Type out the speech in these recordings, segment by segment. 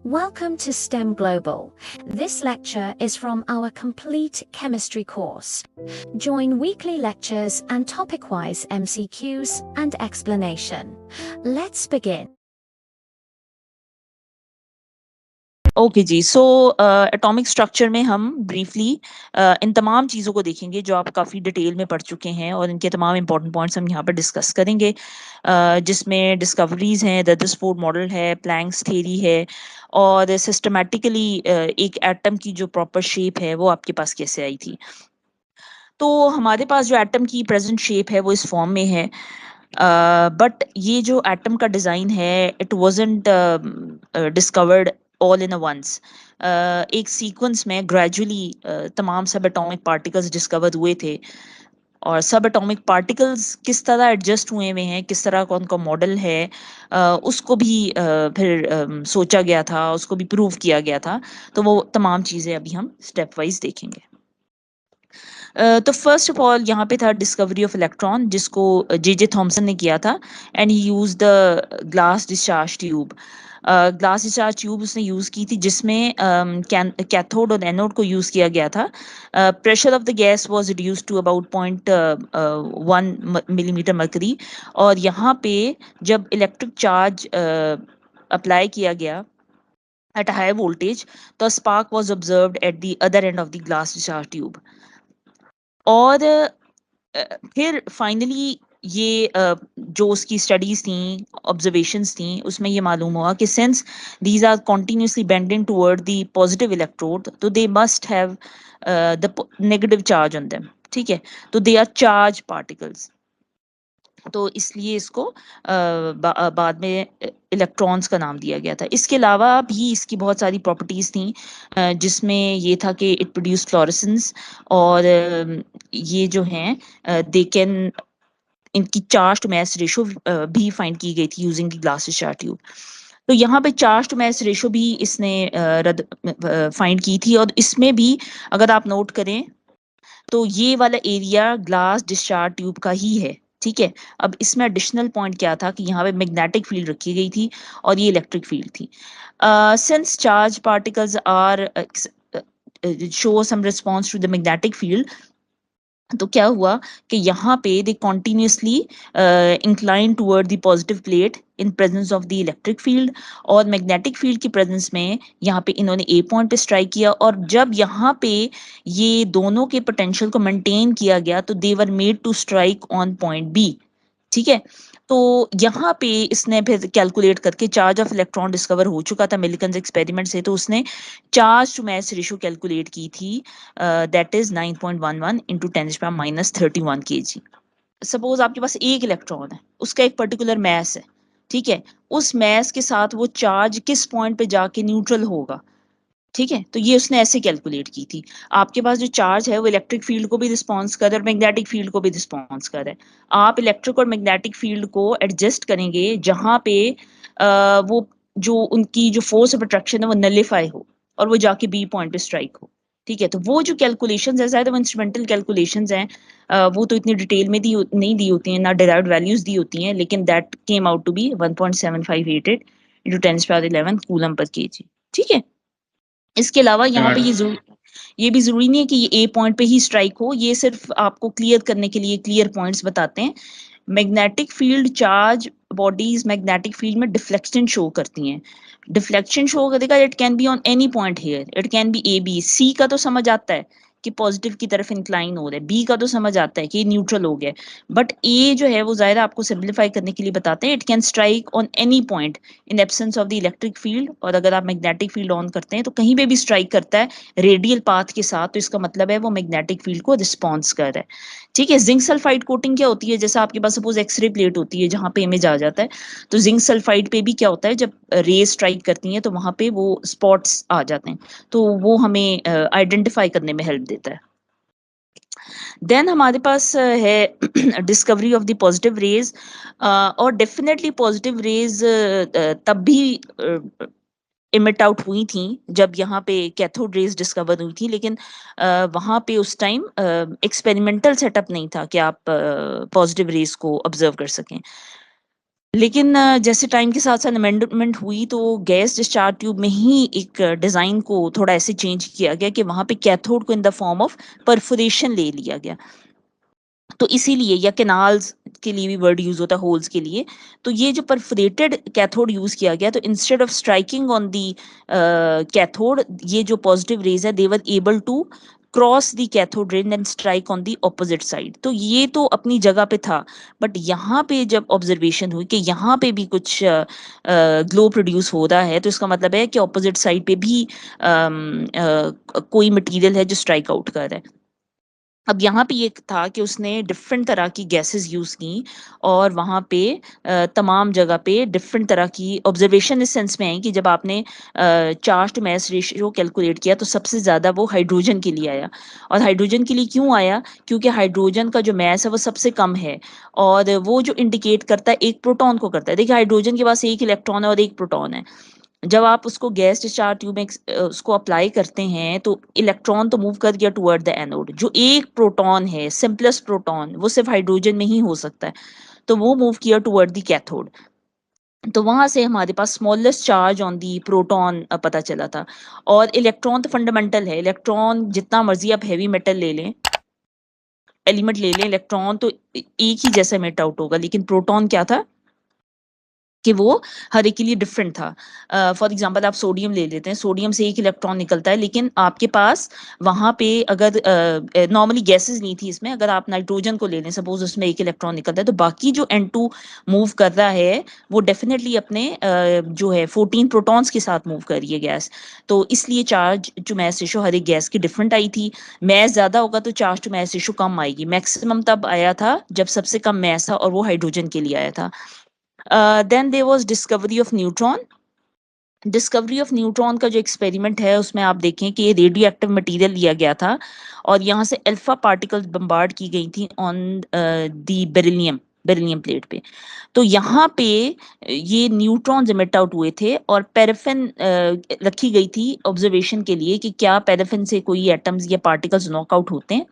Welcome to STEM Global. This lecture is from our complete chemistry course. Join weekly lectures and topic-wise MCQs and explanation. Let's begin. Okay जी so atomic structure में हम briefly इन तमाम चीज़ों को देखेंगे जो आप काफ़ी डिटेल में पढ़ चुके हैं और इनके तमाम इंपॉर्टेंट पॉइंट्स हम यहाँ पर डिस्कस करेंगे जिसमें डिस्कवरीज हैं रदरफोर्ड मॉडल है प्लैंक्स थ्योरी है और सिस्टमैटिकली एक एटम की जो प्रॉपर शेप है वो आपके पास कैसे आई थी। तो हमारे पास जो एटम की प्रेजेंट शेप है वो इस फॉर्म में है बट ये जो एटम का डिज़ाइन है it wasn't discovered all in a once. एक सीक्वेंस में ग्रेजुअली तमाम सब एटॉमिक पार्टिकल्स डिस्कवर हुए थे और सब एटॉमिक पार्टिकल्स किस तरह एडजस्ट हुए हुए हैं, किस तरह का उनका मॉडल है, उसको भी फिर सोचा गया था, उसको भी प्रूव किया गया था। तो वो तमाम चीज़ें अभी हम स्टेप वाइज देखेंगे। तो फर्स्ट ऑफ ऑल यहाँ पे था डिस्कवरी ऑफ इलेक्ट्रॉन जिसको जे थॉमसन ने किया था and he use the glass discharge tube. Glass discharge tube उसने यूज़ की थी जिसमें कैथोड और एनोड को यूज़ किया गया था। Pressure of the gas was reduce to about 0.1 millimetre mercury और यहाँ पे जब इलेक्ट्रिक चार्ज अप्लाई किया गया at a high voltage, the spark was observed at the other end of the glass discharge tube. और फिर फाइनली ये जो उसकी स्टडीज थी ऑब्जर्वेशंस थी उसमें ये मालूम हुआ कि since these are continuously bending toward the positive electrode तो they must have the negative charge on them. ठीक है, तो दे आर चार्ज पार्टिकल्स, तो इसलिए इसको बाद में इलेक्ट्रॉन्स का नाम दिया गया था। इसके अलावा भी इसकी बहुत सारी प्रॉपर्टीज़ थी जिसमें ये था कि इट प्रोड्यूस फ्लोरेसेंस और ये जो हैं दे कैन इनकी चार्ज टू मैस रेशो भी फाइंड की गई थी using the glass discharge tube. तो यहाँ पे चार्ज टू मैस रेशो भी इसने फाइंड की थी और इसमें भी अगर आप नोट करें तो ये वाला एरिया ग्लास डिस्चार्ज ट्यूब का ही है। ठीक है, अब इसमें एडिशनल पॉइंट क्या था कि यहाँ पे मैग्नेटिक फील्ड रखी गई थी और ये इलेक्ट्रिक फील्ड थी। Since charge particles are show some response to the magnetic field, तो क्या हुआ कि यहाँ पे they continuously incline toward the positive plate in presence of the electric field और मैग्नेटिक फील्ड की प्रेजेंस में यहाँ पे इन्होंने ए पॉइंट पे स्ट्राइक किया और जब यहाँ पे ये दोनों के पोटेंशियल को मेंटेन किया गया तो they were made to strike on point B. ठीक है, तो यहाँ पे इसने फिर कैलकुलेट करके चार्ज ऑफ इलेक्ट्रॉन डिस्कवर हो चुका था मिलिकन्स एक्सपेरिमेंट से, तो उसने charge to mass ratio calculate की थी that is 9.11 into 10⁻³ kg। Suppose आपके पास एक इलेक्ट्रॉन है, उसका एक पर्टिकुलर मैस है। ठीक है, उस मैस के साथ वो चार्ज किस पॉइंट पे जाके न्यूट्रल होगा। ठीक है, तो ये उसने ऐसे कैलकुलेट की थी। आपके पास जो चार्ज है वो इलेक्ट्रिक फील्ड को भी रिस्पॉन्स कर रहा है और मैग्नेटिक फील्ड को भी रिस्पॉन्स कर रहा है। आप इलेक्ट्रिक और मैग्नेटिक फील्ड को एडजस्ट करेंगे जहां पे वो जो उनकी जो फोर्स ऑफ अट्रैक्शन है वो नलिफाई हो और वो जाके बी पॉइंट पे स्ट्राइक हो। ठीक है, तो वो जो कैलकुलेशंस है शायद वो इंस्ट्रूमेंटल कैलकुलेशंस हैं, वो तो इतनी डिटेल में नहीं दी होती हैं, ना डिराइव्ड वैल्यूज दी होती हैं, लेकिन that came out to be 1.7588 into 10⁻11 coulomb per kg. ठीक है, इसके अलावा यहाँ पे ये भी जरूरी नहीं है कि ये ए पॉइंट पे ही स्ट्राइक हो, ये सिर्फ आपको क्लियर करने के लिए क्लियर पॉइंट्स बताते हैं। Magnetic field charge bodies magnetic field में डिफ्लेक्शन शो करती हैं। डिफ्लेक्शन शो करेगा, it can be on any point here, it can be A B. C का तो समझ आता है कि पॉजिटिव की तरफ इंक्लाइन हो रहा है, बी का तो समझ आता है कि न्यूट्रल हो गया, बट ए जो है वो जाहिर आपको सिंप्लीफाई करने के लिए बताते हैं it can strike on any point in absence of the electric field. और अगर आप मैग्नेटिक फील्ड ऑन करते हैं तो कहीं पे भी स्ट्राइक करता है रेडियल पाथ के साथ, तो इसका मतलब है वो मैग्नेटिक फील्ड को रिस्पॉन्स कर रहा है। ठीक है, जिंक सल्फाइड कोटिंग क्या होती है, जैसे आपके पास सपोज एक्सरे प्लेट होती है जहां पे इमेज आ जाता है, तो जिंक सल्फाइड पे भी क्या होता है जब रे स्ट्राइक करती हैं तो वहां पे वो स्पॉट्स आ जाते हैं, तो वो हमें आइडेंटिफाई करने में हेल्प देता है। देन हमारे पास है discovery of the positive raise, और डेफिनेटली पॉजिटिव रेज तब भी इमिट आउट हुई थी जब यहाँ पे कैथोड रेज डिस्कवर हुई थी, लेकिन वहाँ पे उस टाइम एक्सपेरिमेंटल सेटअप नहीं था कि आप पॉजिटिव रेज को ऑब्जर्व कर सकें। लेकिन जैसे टाइम के साथ साथ अमेंडमेंट हुई तो गैस डिस्चार्ज ट्यूब में ही एक डिज़ाइन को थोड़ा ऐसे चेंज किया गया कि वहाँ पे कैथोड को in the form of perforation ले लिया गया। तो इसीलिए या कैनाल्स के लिए भी वर्ड यूज होता है होल्स के लिए। तो ये जो परफोरेटेड कैथोड यूज किया गया, तो instead of striking on the cathode, ये जो पॉजिटिव रेज है they were able to cross the cathode ray and strike on the opposite side. तो ये तो अपनी जगह पे था, बट यहाँ पे जब ऑब्जर्वेशन हुई कि यहाँ पे भी कुछ ग्लो प्रोड्यूस हो रहा है, तो इसका मतलब है कि ऑपोजिट साइड पे भी कोई मटेरियल है जो स्ट्राइक आउट कर रहा है। अब यहाँ पे ये था कि उसने डिफरेंट तरह की गैसेस यूज़ की और वहाँ पे तमाम जगह पे डिफरेंट तरह की ऑब्जर्वेशन इस सेंस में आई कि जब आपने charge to mass ratio calculate किया तो सबसे ज़्यादा वो हाइड्रोजन के लिए आया। और हाइड्रोजन के लिए क्यों आया? क्योंकि हाइड्रोजन का जो मैस है वो सबसे कम है, और वो जो इंडिकेट करता है एक प्रोटॉन को करता है। देखिए, हाइड्रोजन के पास एक इलेक्ट्रॉन है और एक प्रोटॉन है। जब आप उसको गैस डिस्चार्ज ट्यूब में उसको अप्लाई करते हैं तो इलेक्ट्रॉन तो मूव कर गया टुवर्ड द एनोड। जो एक प्रोटॉन है, सिंपलेस्ट प्रोटॉन, वो सिर्फ हाइड्रोजन में ही हो सकता है, तो वो मूव किया टुवर्ड द कैथोड। तो वहां से हमारे पास smallest charge on the proton पता चला था। और इलेक्ट्रॉन तो फंडामेंटल है, इलेक्ट्रॉन जितना मर्जी आप हैवी मेटल ले लें, एलिमेंट ले लें, इलेक्ट्रॉन तो एक ही जैसा मिट आउट होगा। लेकिन प्रोटॉन क्या था कि वो हर एक के लिए डिफरेंट था। फॉर एग्जांपल आप सोडियम ले लेते हैं, सोडियम से एक इलेक्ट्रॉन निकलता है, लेकिन आपके पास वहाँ पे अगर नॉर्मली गैसेस नहीं थी इसमें, अगर आप नाइट्रोजन को ले लें, सपोज उसमें एक इलेक्ट्रॉन निकलता है, तो बाकी जो N2 मूव कर रहा है वो डेफिनेटली अपने जो है 14 प्रोटॉन्स के साथ मूव कर रही है गैस। तो इसलिए चार्ज टू मास रेशो हर एक गैस की डिफरेंट आई थी। मैस ज़्यादा होगा तो चार्ज टू मास रेशो कम आएगी। मैक्सिमम तब आया था जब सबसे कम मैस था, और वो हाइड्रोजन के लिए आया था। Then there was discovery of neutron. Discovery of neutron का जो एक्सपेरिमेंट है उसमें आप देखें कि ये रेडियो एक्टिव मटीरियल लिया गया था और यहाँ से अल्फा पार्टिकल्स बम्बार्ड की गई थी on the beryllium beryllium plate पे। तो यहाँ पे ये न्यूट्रॉन्स इमिट आउट हुए थे और पैराफिन रखी गई थी ऑब्जर्वेशन के लिए कि क्या पैराफिन से कोई एटम्स या पार्टिकल्स नॉकआउट होते हैं।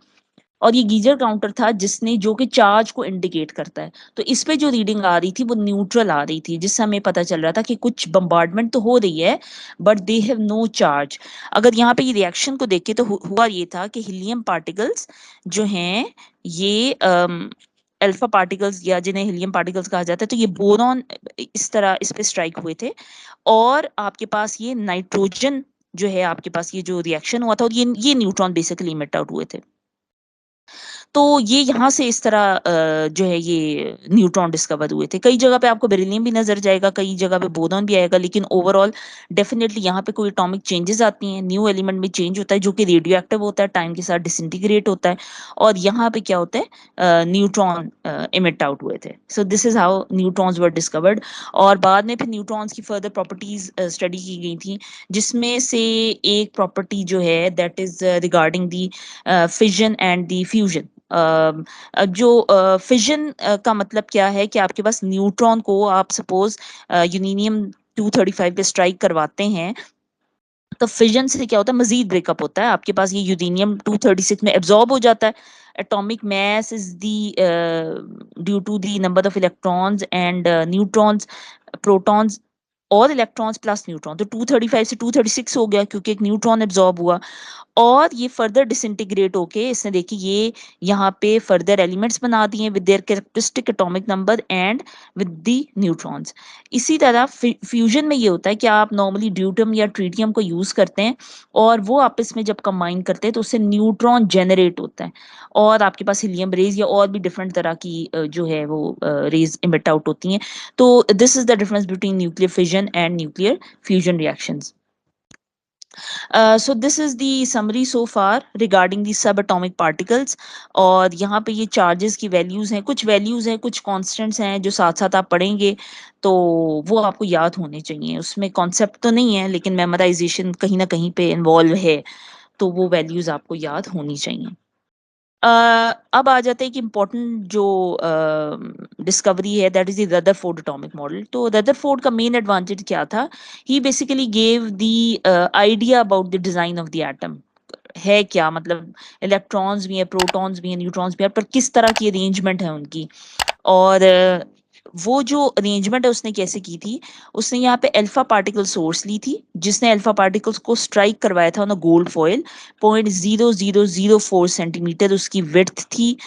और ये गीजर काउंटर था जिसने जो कि चार्ज को इंडिकेट करता है। तो इस पे जो रीडिंग आ रही थी वो न्यूट्रल आ रही थी, जिससे हमें पता चल रहा था कि कुछ बम्बार्डमेंट तो हो रही है but they have no charge. अगर यहाँ पे ये रिएक्शन को देखें तो हुआ ये था कि हीलियम पार्टिकल्स जो हैं ये अल्फा पार्टिकल्स या जिन्हें हीलियम पार्टिकल्स कहा जाता है, तो ये बोरॉन इस तरह इस पे स्ट्राइक हुए थे। और आपके पास ये नाइट्रोजन जो है, आपके पास ये जो रिएक्शन हुआ था, और ये न्यूट्रॉन बेसिकली इमिट आउट हुए थे। तो ये यहाँ से इस तरह जो है ये न्यूट्रॉन डिस्कवर हुए थे। कई जगह पे आपको बेरिलियम भी नजर जाएगा, कई जगह पे बोरॉन भी आएगा, लेकिन ओवरऑल डेफिनेटली यहाँ पे कोई एटॉमिक चेंजेस आती हैं, न्यू एलिमेंट में चेंज होता है जो कि रेडियो एक्टिव होता है, टाइम के साथ डिसइंटीग्रेट होता है। और यहाँ पे क्या होता है, न्यूट्रॉन इमिट आउट हुए थे। So this is how neutrons were discovered. और बाद में फिर न्यूट्रॉन्स की फर्दर प्रॉपर्टीज स्टडी की गई थी, जिसमें से एक प्रॉपर्टी जो है that is regarding the fission and the fusion. जो फिजन का मतलब क्या है कि आपके पास न्यूट्रॉन को आप सपोज यूरेनियम 235 पे स्ट्राइक करवाते हैं, तो फिजन से क्या होता है, मजीद ब्रेकअप होता है। आपके पास ये यूरेनियम 236 में एब्जॉर्ब हो जाता है। Atomic mass is the due to the number of electrons and neutrons, protons और इलेक्ट्रॉन्स प्लस न्यूट्रॉन। तो 235 से 236 हो गया क्योंकि एक न्यूट्रॉन एब्जॉर्ब हुआ। और ये फर्दर डिसइंटीग्रेट होके इसने देखिए ये यहाँ पे फर्दर एलिमेंट्स बना दिए with their characteristic atomic number and with the neutrons. इसी तरह फ्यूजन में ये होता है कि आप नॉर्मली ड्यूटम या ट्रीटियम को यूज करते हैं और वो आपस में जब कंबाइन करते हैं तो उससे न्यूट्रॉन जेनरेट होता है, और आपके पास हीलियम रेज या और भी डिफरेंट तरह की जो है वो रेज इमिट आउट होती हैं। तो this is the difference between nuclear fission and nuclear fusion reactions. So this is the summary so far regarding the subatomic particles। और यहाँ पे ये चार्जेस की वैल्यूज हैं, कुछ वैल्यूज हैं, कुछ कांस्टेंट्स हैं जो साथ साथ आप पढ़ेंगे तो वो आपको याद होने चाहिए। उसमें कॉन्सेप्ट तो नहीं है लेकिन मेमोराइजेशन कहीं ना कहीं पे इन्वॉल्व है, तो वो वैल्यूज आपको याद होनी चाहिए। अब आ जाते हैं कि इम्पोर्टेंट जो डिस्कवरी है that is the Rutherford atomic model. तो रदरफोर्ड का मेन एडवांटेज क्या था? He basically gave the idea about the design of the atom. है क्या मतलब, इलेक्ट्रॉन्स भी हैं, प्रोटॉन्स भी हैं, न्यूट्रॉन्स भी हैं, पर किस तरह की अरेंजमेंट है उनकी। और वो जो अरेंजमेंट है उसने कैसे की थी, उसने यहाँ पे अल्फा पार्टिकल सोर्स ली थी, जिसने अल्फा पार्टिकल्स को स्ट्राइक करवाया था ऑन गोल्ड फॉयल। 0.0004 सेंटीमीटर उसकी विड्थ थी,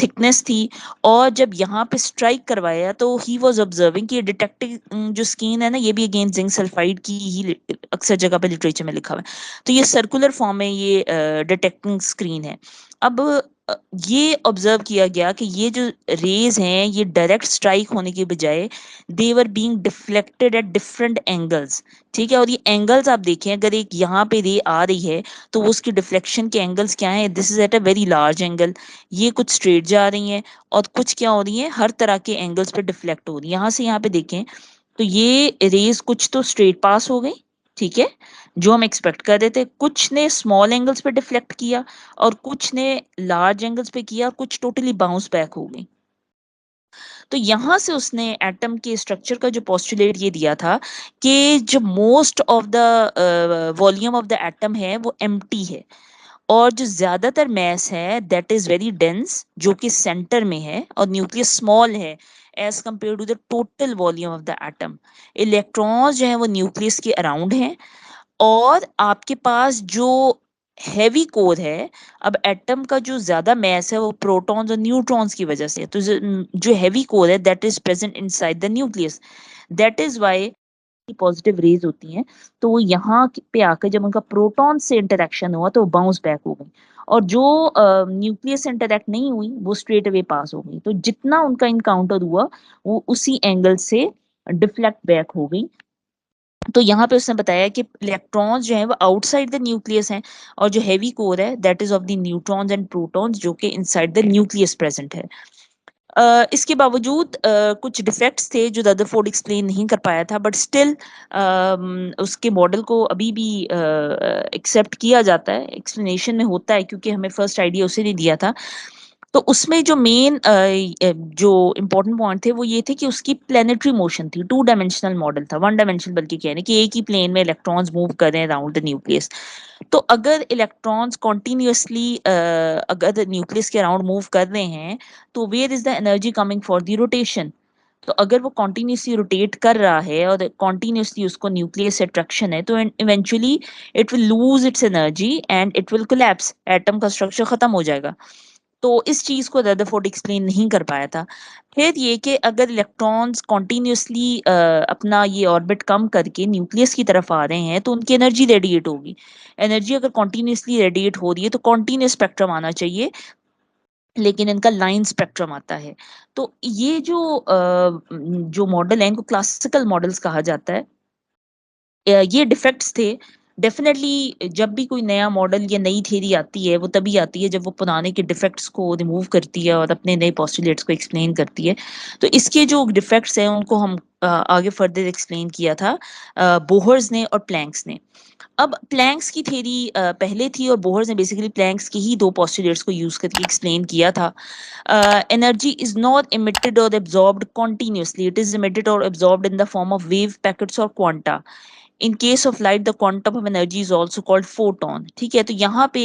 थिकनेस थी। और जब यहाँ पे स्ट्राइक करवाया तो ही वाज ऑब्जर्विंग कि डिटेक्टिंग जो स्किन है ना, ये भी अगेन जिंक सल्फाइड की ही अक्सर जगह पे लिटरेचर में लिखा हुआ है। तो ये सर्कुलर फॉर्म में ये डिटेक्टिंग स्क्रीन है। अब ये ऑब्जर्व किया गया कि ये जो रेज हैं ये डायरेक्ट स्ट्राइक होने के बजाय they were being deflected at different angles. ठीक है, और ये एंगल्स आप देखें, अगर एक यहाँ पे रे आ रही है तो वो उसकी डिफ्लेक्शन के एंगल्स क्या हैं, this is at a very large angle. ये कुछ स्ट्रेट जा रही हैं और कुछ क्या हो रही है, हर तरह के एंगल्स पे डिफ्लेक्ट हो रही है। यहाँ से यहाँ पे देखें तो ये रेज कुछ तो स्ट्रेट पास हो गई, ठीक है, जो हम एक्सपेक्ट कर रहे थे। कुछ ने स्मॉल एंगल्स पे डिफ्लेक्ट किया और कुछ ने लार्ज एंगल्स पे किया, कुछ टोटली बाउंस बैक हो गई। तो यहां से उसने एटम के स्ट्रक्चर का जो पोस्टुलेट ये दिया था कि जो most of the volume of the atom है वो एम्प्टी है, और जो ज्यादातर मैस है दैट इज वेरी डेंस, जो कि सेंटर में है, और न्यूक्लियस स्मॉल है as compare to the total volume of the atom. Electrons जो है वो न्यूक्लियस के अराउंड हैं, और आपके पास जो हैवी कोर है, अब एटम का जो ज्यादा मैस है वो प्रोटॉन्स और न्यूट्रॉन्स की वजह से है। तो जो हैवी कोर है that is present inside the nucleus, that is why positive raise होती हैं तो वो यहाँ पे आकर जब उनका प्रोटॉन से इंटरेक्शन हुआ तो वो बाउंस बैक हो गई, और जो न्यूक्लियस से इंटरेक्ट नहीं हुई वो स्ट्रेट अवे पास हो गई। तो जितना उनका इनकाउंटर हुआ वो उसी एंगल से डिफ्लेक्ट बैक हो गई। तो यहाँ पे उसने बताया कि इलेक्ट्रॉन्स जो है वो आउटसाइड द न्यूक्लियस हैं, और जो हैवी कोर है that is of the neutrons and protons जो कि इनसाइड द न्यूक्लियस प्रेजेंट है। इसके बावजूद कुछ डिफेक्ट्स थे जो रदरफोर्ड एक्सप्लेन नहीं कर पाया था, बट स्टिल उसके मॉडल को अभी भी एक्सेप्ट किया जाता है, एक्सप्लेनेशन में होता है, क्योंकि हमें फर्स्ट आइडिया उसे नहीं दिया था। तो उसमें जो मेन जो इम्पोर्टेंट पॉइंट थे वो ये थे कि उसकी प्लेनेटरी मोशन थी, 2 डायमेंशनल मॉडल था, 1 डायमेंशनल बल्कि कहने कि एक ही प्लेन में इलेक्ट्रॉन्स मूव कर रहे हैं अराउंड द न्यूक्लियस। तो अगर इलेक्ट्रॉन्स कॉन्टिन्यूसली अगर न्यूक्लियस के अराउंड मूव कर रहे हैं तो where is the energy coming for the rotation. तो अगर वो कॉन्टिन्यूसली रोटेट कर रहा है और कॉन्टिन्यूसली उसको न्यूक्लियस से अट्रैक्शन है तो eventually it will lose its energy and it will collapse, atom का स्ट्रक्चर खत्म हो जाएगा। तो इस चीज को रदरफोर्ड एक्सप्लेन नहीं कर पाया था। फिर ये कि अगर इलेक्ट्रॉन्स कॉन्टिन्यूसली अपना ये ऑर्बिट कम करके न्यूक्लियस की तरफ आ रहे हैं तो उनकी एनर्जी रेडिएट होगी। एनर्जी अगर कॉन्टिन्यूसली रेडिएट हो रही है तो कॉन्टिन्यूस स्पेक्ट्रम आना चाहिए, लेकिन इनका लाइन स्पेक्ट्रम आता है। तो ये जो मॉडल है इनको क्लासिकल मॉडल्स कहा जाता है। ये डिफेक्ट्स थे। डेफिनेटली जब भी कोई नया मॉडल या नई थ्योरी आती है वो तभी आती है जब वो पुराने के डिफेक्ट्स को रिमूव करती है और अपने नए पोस्टुलेट्स को एक्सप्लेन करती है। तो इसके जो डिफेक्ट्स हैं उनको हम आगे फर्दर एक्सप्लेन किया था बोहर्स ने और प्लैंक्स ने। अब प्लैंक्स की थ्योरी पहले थी और बोहर्स ने बेसिकली प्लैंक्स की ही 2 पोस्टुलेट्स को यूज करके एक्सप्लेन किया था। एनर्जी इज नॉट emitted और absorbed continuously, it is emitted or absorbed in the form of wave packets or quanta. In case of light the quantum of energy is also called photon. ठीक है, तो यहाँ पे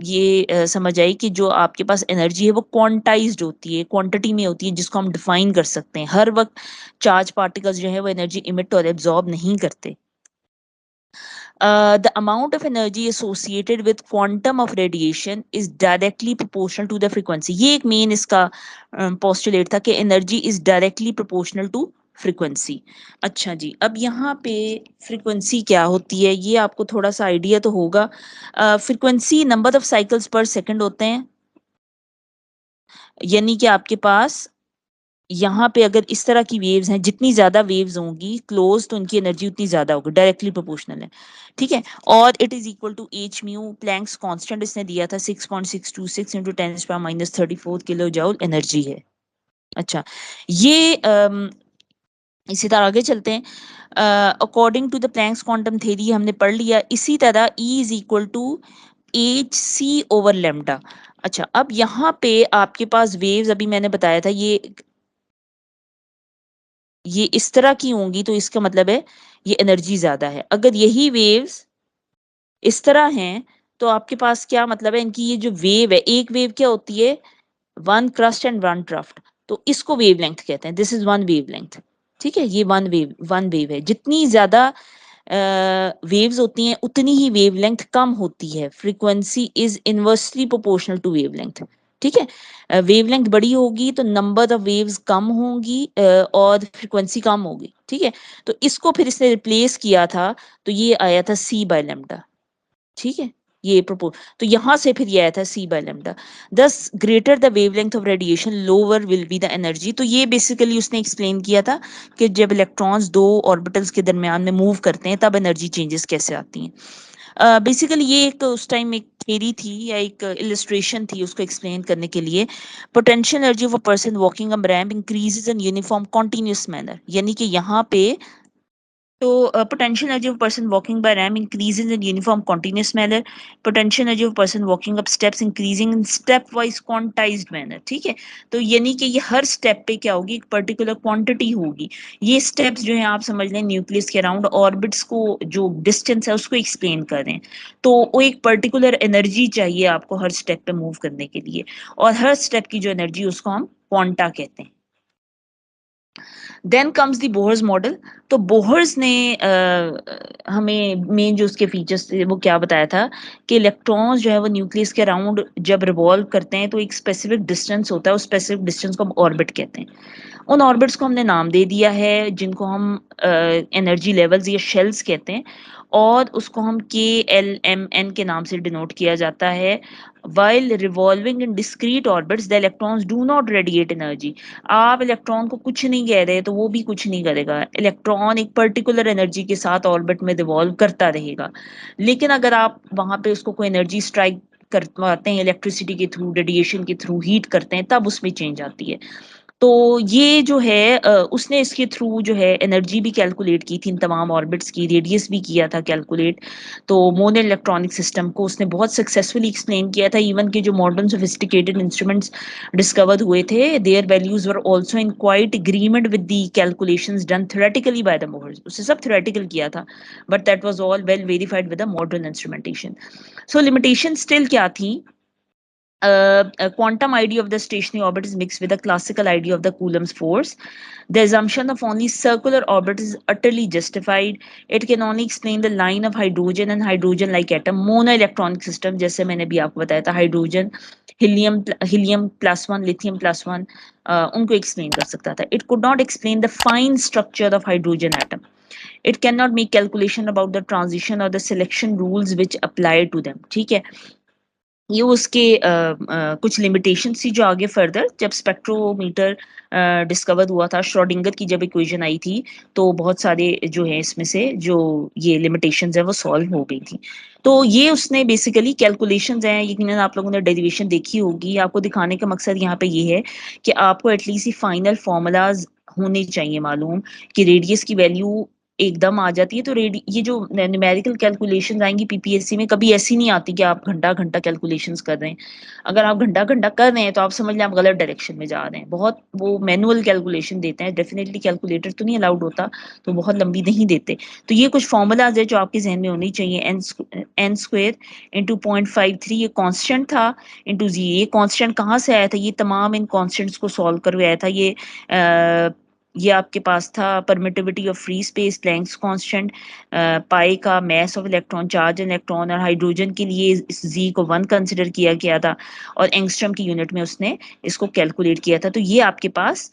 ये समझ आई कि जो आपके पास एनर्जी है वो क्वांटाइज्ड होती है, क्वांटिटी में होती है, जिसको हम डिफाइन कर सकते हैं। हर वक्त चार्ज पार्टिकल्स जो है वो एनर्जी इमिट और एब्जॉर्ब नहीं करते। The amount of energy associated with quantum of radiation is directly proportional to the frequency. ये एक मेन इसका postulate था कि energy is directly proportional to frequency. अच्छा जी, अब यहाँ पे frequency क्या होती है ये आपको थोड़ा सा आइडिया तो होगा। frequency नंबर ऑफ साइकिल्स पर सेकंड होते हैं, यानी कि आपके पास यहाँ पे अगर इस तरह की वेव्स हैं, जितनी ज्यादा वेव्स होंगी क्लोज तो उनकी एनर्जी उतनी ज्यादा होगी, डायरेक्टली प्रोपोर्शनल है। ठीक है, और it is equal to H mu, Planck's constant इसने दिया था 6.626 इंटू 10⁻³ किलो जूल एनर्जी है। अच्छा, ये इसी तरह आगे चलते हैं। According to the Planck's quantum theory हमने पढ़ लिया। इसी तरह E is equal to H C over lambda. अच्छा, अब यहाँ पे आपके पास वेव्स अभी मैंने बताया था ये इस तरह की होंगी तो इसका मतलब है ये एनर्जी ज्यादा है। अगर यही वेव्स इस तरह हैं तो आपके पास क्या मतलब है, इनकी ये जो वेव है, एक वेव क्या होती है, वन क्रस्ट एंड वन ट्रफ्ट। तो इसको वेवलेंथ कहते हैं, दिस इज वन वेवलेंथ, ठीक है, ये वन वेव है। जितनी ज्यादा वेव्स होती हैं उतनी ही वेवलेंथ कम होती है, frequency is inversely proportional to wavelength, ठीक है। वेवलेंथ बड़ी होगी तो नंबर ऑफ वेव्स कम होंगी और फ्रीक्वेंसी कम होगी, ठीक है। तो इसको फिर इसने रिप्लेस किया था, तो ये आया था c बाय लैम्डा, ठीक है, ये प्रोपोज, तो यहां से फिर ये आया था c बाय लैम्डा। दस greater the wavelength of radiation lower will be the energy. तो ये बेसिकली उसने एक्सप्लेन किया था कि जब इलेक्ट्रॉन्स दो ऑर्बिटल्स के दरमियान में मूव करते हैं तब एनर्जी चेंजेस कैसे आती हैं। बेसिकली ये एक उस टाइम एक थ्योरी थी या एक इलस्ट्रेशन थी उसको एक्सप्लेन करने के लिए। Potential energy of a person walking a ramp increases in uniform continuous manner, यानी कि यहाँ पे so, potential energy of a person walking by RAM increases in uniform continuous manner. Potential energy of a person walking up steps increasing in stepwise quantized manner. ठीक है, तो यानी कि ये हर स्टेप पे क्या होगी, एक पर्टिकुलर क्वांटिटी होगी। ये स्टेप्स जो है आप समझ लें न्यूक्लियस के अराउंड ऑर्बिट्स को जो डिस्टेंस है उसको एक्सप्लेन कर रहे हैं। तो वो एक पर्टिकुलर एनर्जी चाहिए आपको हर स्टेप पे मूव करने के लिए, और हर स्टेप की जो एनर्जी उसको हम क्वांटा कहते हैं। Then comes the Bohr's model. तो बोहर्स ने हमें मेन जो उसके फीचर्स थे वो क्या बताया था कि इलेक्ट्रॉन्स जो है वो न्यूक्लियस के अराउंड जब रिवॉल्व करते हैं तो एक स्पेसिफिक डिस्टेंस होता है, उस स्पेसिफिक डिस्टेंस को हम ऑर्बिट कहते हैं। उन ऑर्बिट्स को हमने नाम दे दिया है जिनको हम एनर्जी लेवल्स या शेल्स कहते हैं, और उसको हम KLMN के नाम से डिनोट किया जाता है। while revolving in discrete orbits the electrons do not radiate energy। आप इलेक्ट्रॉन को कुछ नहीं कह रहे तो वो भी कुछ नहीं करेगा, इलेक्ट्रॉन एक पर्टिकुलर एनर्जी के साथ ऑर्बिट में रिवॉल्व करता रहेगा। लेकिन अगर आप वहां पे उसको कोई एनर्जी स्ट्राइक करवाते हैं इलेक्ट्रिसिटी के थ्रू, रेडिएशन के थ्रू हीट करते हैं, तब उसमें चेंज आती है। तो ये जो है उसने इसके थ्रू जो है एनर्जी भी कैलकुलेट की थी इन तमाम ऑर्बिट्स की, रेडियस भी किया था कैलकुलेट। तो मोनो इलेक्ट्रॉनिक सिस्टम को उसने बहुत सक्सेसफुली एक्सप्लेन किया था। इवन के जो मॉडर्न सोफिस्टिकेटेड इंस्ट्रूमेंट्स डिस्कवर हुए थे there values were also in quite agreement with the calculations done theoretically by the Mohr's. उससे सब थ्योरेटिकल किया था, but that was all well verified with the modern instrumentation. So limitation still क्या थी? A quantum idea of the stationary orbit is mixed with a classical idea of the Coulomb's force. The assumption of only circular orbit is utterly justified. It can only explain the line of hydrogen and hydrogen-like atom monoelectronic system. जैसे मैंने भी आपको बताया था, hydrogen helium plus one, lithium plus one, उनको explain कर सकता था। It could not explain the fine structure of hydrogen atom. It cannot make calculation about the transition or the selection rules which apply to them. ठीक है, ये उसके कुछ limitation थी जो आगे फर्दर जब स्पेक्ट्रोमीटर डिस्कवर हुआ था, श्रोडिंगर की जब इक्वेशन आई थी, तो बहुत सारे जो है इसमें से जो ये लिमिटेशंस है वो सॉल्व हो गई थी। तो ये उसने बेसिकली कैलकुलेशंस हैं, यकीनन आप लोगों ने डेरिवेशन देखी होगी। आपको दिखाने का मकसद यहाँ पे ये है कि आपको एटलीस्ट फाइनल फॉर्मूलाज होने चाहिए मालूम कि रेडियस की वैल्यू एकदम आ जाती है। तो ये जो न्यूमेरिकल कैलकुलेशंस आएंगी पीपीएससी में, कभी ऐसी नहीं आती कि आप घंटा घंटा कैलकुलेशंस कर रहे हैं। अगर आप घंटा घंटा कर रहे हैं तो आप समझ लें आप गलत डायरेक्शन में जा रहे हैं। बहुत वो मैनुअल कैलकुलेशन देते हैं, डेफिनेटली कैलकुलेटर तो नहीं अलाउड होता, तो बहुत लंबी नहीं देते। तो ये कुछ फॉर्मूलाज है जो आपके जहन में होनी चाहिए। एन स्क्वेयर इंटू 0.53 ये कॉन्स्टेंट था, इंटू जी। ये कॉन्स्टेंट कहाँ से आया था? ये तमाम इन कॉन्स्टेंट्स को सॉल्व करके आया था। ये आपके पास था permittivity of free space, Planck's constant, pi का mass of electron, charge electron, और हाइड्रोजन के लिए इस जी को 1 कंसिडर किया गया था, और एंगस्ट्रम की यूनिट में उसने इसको कैलकुलेट किया था। तो ये आपके पास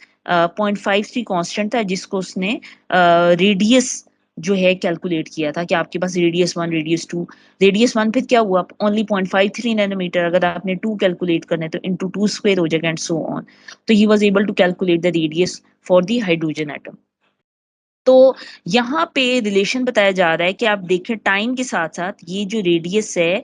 0.53 कांस्टेंट था जिसको उसने रेडियस जो है कैलकुलेट किया था कि आपके पास रेडियस 1, रेडियस 2, रेडियस 1 फिर क्या हुआ, ओनली 0.53 नैनोमीटर। अगर आपने 2 कैलकुलेट करना है तो इंटू 2 स्क्वायर हो जाएगा, एंड सो ऑन। तो he was able to calculate the radius for the hydrogen atom. तो यहाँ पे रिलेशन बताया जा रहा है कि आप देखें टाइम के साथ साथ ये जो रेडियस है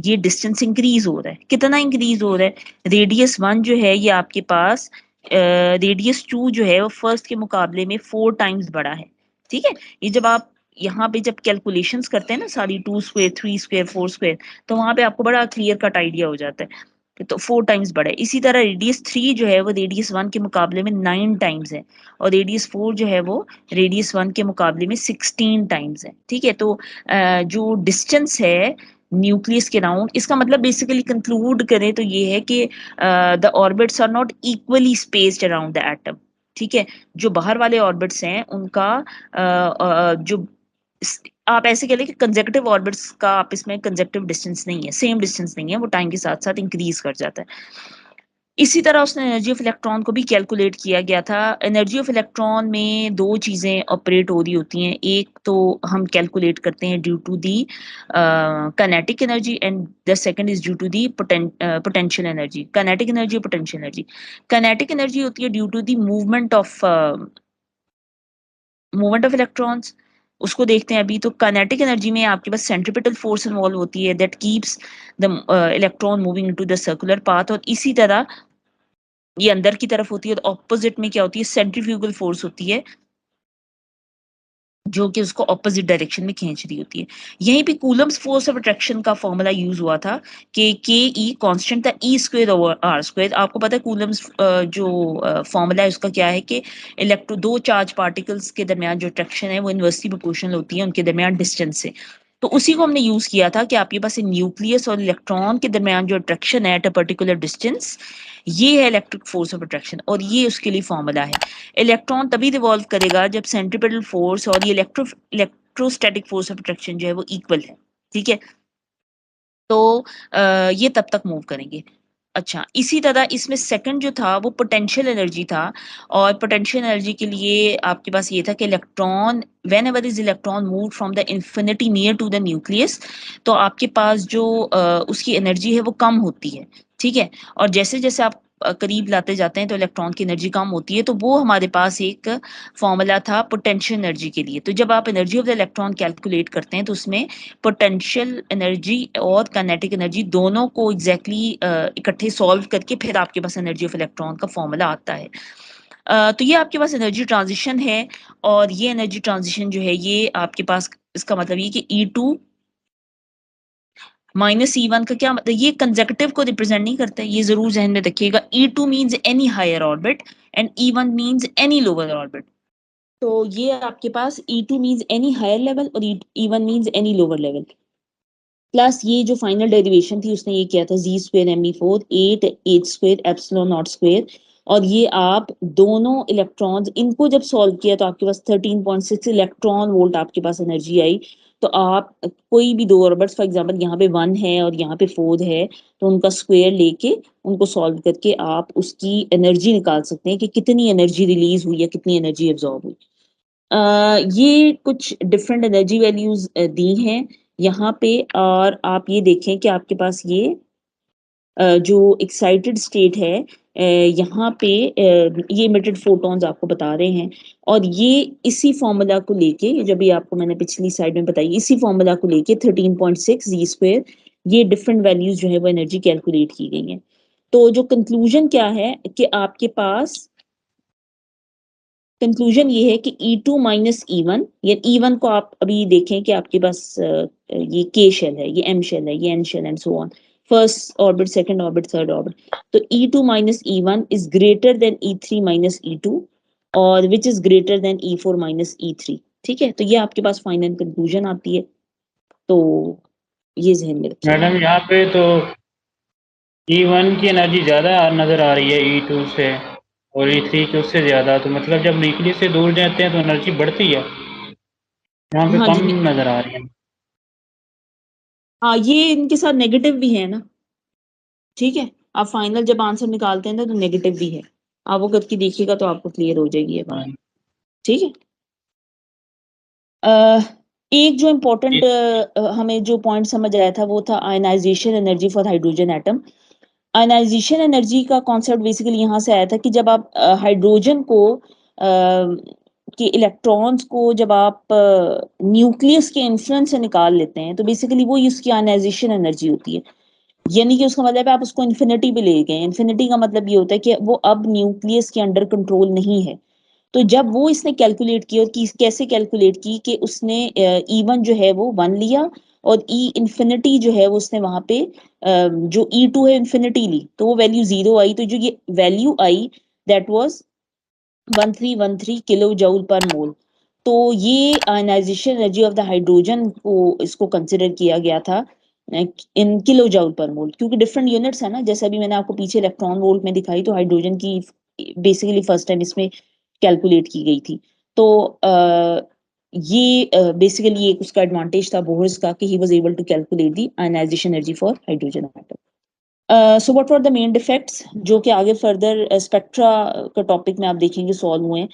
ये डिस्टेंस इंक्रीज हो रहा है। कितना इंक्रीज हो रहा है? रेडियस 1 जो है ये आपके पास रेडियस 2 जो है वो फर्स्ट के मुकाबले में 4 टाइम्स बड़ा है। ठीक है, ये जब आप यहाँ पे जब कैलकुलेशंस करते हैं ना सारी 2 स्क्वायर, 3 स्क्वायर, 4 स्क्वायर, तो वहां पे आपको बड़ा क्लियर कट आइडिया हो जाता है। तो 4 टाइम्स बड़ा है। इसी तरह रेडियस 3 जो है वो रेडियस 1 के मुकाबले में 9 टाइम्स है, और रेडियस 4 जो है वो रेडियस 1 के मुकाबले में 16 टाइम्स है। ठीक है, तो जो डिस्टेंस है न्यूक्लियस के राउंड। इसका मतलब बेसिकली कंक्लूड करें तो ये है कि the orbits are not equally spaced around the atom. ठीक है, जो बाहर वाले ऑर्बिट्स हैं उनका जो आप ऐसे कह लें कि कंजेक्टिव ऑर्बिट्स का आपस में कंजेक्टिव डिस्टेंस नहीं है, सेम डिस्टेंस नहीं है, वो टाइम के साथ साथ इंक्रीज कर जाता है। इसी तरह उसने एनर्जी ऑफ इलेक्ट्रॉन को भी कैलकुलेट किया गया था। एनर्जी ऑफ इलेक्ट्रॉन में दो चीजें ऑपरेट हो रही होती हैं, एक तो हम कैलकुलेट करते हैं due to the kinetic energy and the second is due to the potential energy. Kinetic energy और पोटेंशियल एनर्जी। काइनेटिक एनर्जी होती है due to the movement of electrons, उसको देखते हैं अभी। तो काइनेटिक एनर्जी में आपके पास सेंट्रीपिटल फोर्स इन्वॉल्व होती है that keeps the electron moving into the circular path, और इसी तरह ये अंदर की तरफ होती है। तो ऑपोजिट में क्या होती है, सेंट्रीफ्यूगल फोर्स होती है जो कि उसको ऑपोजिट डायरेक्शन में खींच रही होती है। यहीं पे कूलम्स फोर्स ऑफ अट्रैक्शन का फॉर्मूला यूज हुआ था कि के ई कांस्टेंट था E square over are square. आपको पता है कूलम्स जो फॉर्मूला है उसका क्या है कि दो चार्ज पार्टिकल्स के दरमियान जो अट्रैक्शन है वो इनवर्सली प्रोपोर्शनल होती है उनके दरमियान डिस्टेंस से। तो उसी को हमने यूज किया था कि आपके पास न्यूक्लियस और इलेक्ट्रॉन के दरमियान जो अट्रैक्शन है एट अ पर्टिकुलर डिस्टेंस, ये है इलेक्ट्रिक फोर्स ऑफ अट्रैक्शन, और ये उसके लिए फॉर्मूला है। इलेक्ट्रॉन तभी रिवॉल्व करेगा जब सेंट्रीपिटल फोर्स और ये इलेक्ट्रोस्टैटिक फोर्स ऑफ अट्रैक्शन जो है वो इक्वल है। ठीक है, तो ये तब तक मूव करेंगे। अच्छा, इसी तरह इसमें सेकंड जो था वो पोटेंशियल एनर्जी था, और पोटेंशियल एनर्जी के लिए आपके पास ये था कि electron whenever is electron move from the infinity near to the nucleus, तो आपके पास जो उसकी एनर्जी है वो कम होती है। ठीक है, और जैसे जैसे आप करीब लाते जाते हैं तो इलेक्ट्रॉन की एनर्जी कम होती है। तो वो हमारे पास एक फॉर्मूला था पोटेंशियल एनर्जी के लिए। तो जब आप energy of the electron calculate करते हैं तो उसमें पोटेंशियल एनर्जी और काइनेटिक एनर्जी दोनों को एग्जैक्टली इकट्ठे सॉल्व करके फिर आपके पास एनर्जी ऑफ इलेक्ट्रॉन का फॉर्मूला आता है। तो ये आपके पास एनर्जी ट्रांजिशन है, और ये एनर्जी ट्रांजिशन जो है ये आपके पास, इसका मतलब ये कि E2 माइनस E1 का क्या मतलब, ये कंजेक्टिव को रिप्रेजेंट नहीं करता है, ये जरूर जहन में रखिएगा। E2 means any higher orbit and E1 means any lower orbit. तो ये आपके पास E2 means any higher level और E1 means any lower level. Plus ये जो फाइनल डेरिवेशन थी उसने ये किया था Z square m e four 8 square epsilon naught square, और ये आप दोनों इलेक्ट्रॉन्स इनको जब सॉल्व किया तो आपके पास 13.6 इलेक्ट्रॉन वोल्ट आपके पास एनर्जी आई। तो आप कोई भी दो ऑर्बिट्स, फॉर एग्जांपल यहाँ पे 1 है और यहाँ पे 4 है, तो उनका स्क्वायर लेके उनको सॉल्व करके आप उसकी एनर्जी निकाल सकते हैं कि कितनी एनर्जी रिलीज हुई या कितनी एनर्जी एब्जॉर्ब हुई। ये कुछ डिफरेंट एनर्जी वैल्यूज दी हैं यहाँ पे, और आप ये देखें कि आपके पास ये जो एक्साइटेड स्टेट है यहाँ पे ये इमिटेड फोटॉन्स आपको बता रहे हैं, और ये इसी फॉर्मूला को लेके, जब भी आपको मैंने पिछली स्लाइड में बताई, इसी फॉर्मूला को लेके 13.6 जी स्क्वायर ये डिफरेंट वैल्यूज जो है वो एनर्जी कैलकुलेट की गई हैं। तो जो कंक्लूजन क्या है कि आपके पास कंक्लूजन ये है कि E2 माइनस E1, या E1 को आप अभी देखें कि आपके पास ये K शेल है, ये M शेल है, ये N shell and so on, first orbit, second orbit, third orbit. तो E2 minus E1 is greater than E3 minus E2, और which is greater than E4 minus E3। ठीक है, तो ये आपके पास फाइनल कंक्लूजन आती है। तो ये जहन में रखिएगा। मैडम यहाँ पे तो E1 की एनर्जी ज़्यादा नज़र आ रही है E2 से, और E3 की उससे ज़्यादा। तो मतलब जब न्यूक्लियस से दूर जाते हैं तो एनर्जी बढ़ती है, यहाँ पे हाँ कम जी, नज़र आ रही है। हाँ ये इनके साथ नेगेटिव भी है ना। ठीक है, आप फाइनल जब आंसर निकालते हैं ना तो नेगेटिव भी है, आप वो करके देखिएगा तो आपको क्लियर हो जाएगी ये बात। ठीक है, एक जो इम्पोर्टेंट हमें जो पॉइंट समझ आया था वो था ionisation energy for hydrogen atom. Ionisation energy का कॉन्सेप्ट बेसिकली यहाँ से आया था कि जब आप हाइड्रोजन को के इलेक्ट्रॉन्स को जब आप न्यूक्लियस के इन्फ्लुएंस से निकाल लेते हैं तो बेसिकली वो उसकी आयनाइजेशन एनर्जी होती है। यानी कि उसका मतलब है आप उसको इन्फिनिटी पे ले गए। इन्फिनिटी का मतलब ये होता है कि वो अब न्यूक्लियस के अंडर कंट्रोल नहीं है। तो जब वो इसने कैलकुलेट की, और कैसे कैलकुलेट की कि उसने E1 जो है वो 1 लिया, और E इन्फिनिटी जो है वो उसने वहां पे जो E2 है इन्फिनिटी ली, तो वो वैल्यू 0 आई। तो जो ये वैल्यू आई that was 1313 kilo joule per mole. तो ये ionisation energy of the hydrogen को इसको कंसिडर किया गया था इन किलो जूल पर मोल, क्योंकि डिफरेंट यूनिट्स है ना, जैसे अभी मैंने आपको पीछे इलेक्ट्रॉन वोल्ट में दिखाई, तो हाइड्रोजन की बेसिकली फर्स्ट टाइम इसमें कैलकुलेट की गई थी। तो ये बेसिकली एक उसका एडवांटेज था बोहर्स का कि he was able to calculate the ionisation energy for hydrogen atom. So what were the main defects, जो कि आगे फर्दर स्पेक्ट्रा का टॉपिक में आप देखेंगे सॉल्व हुए,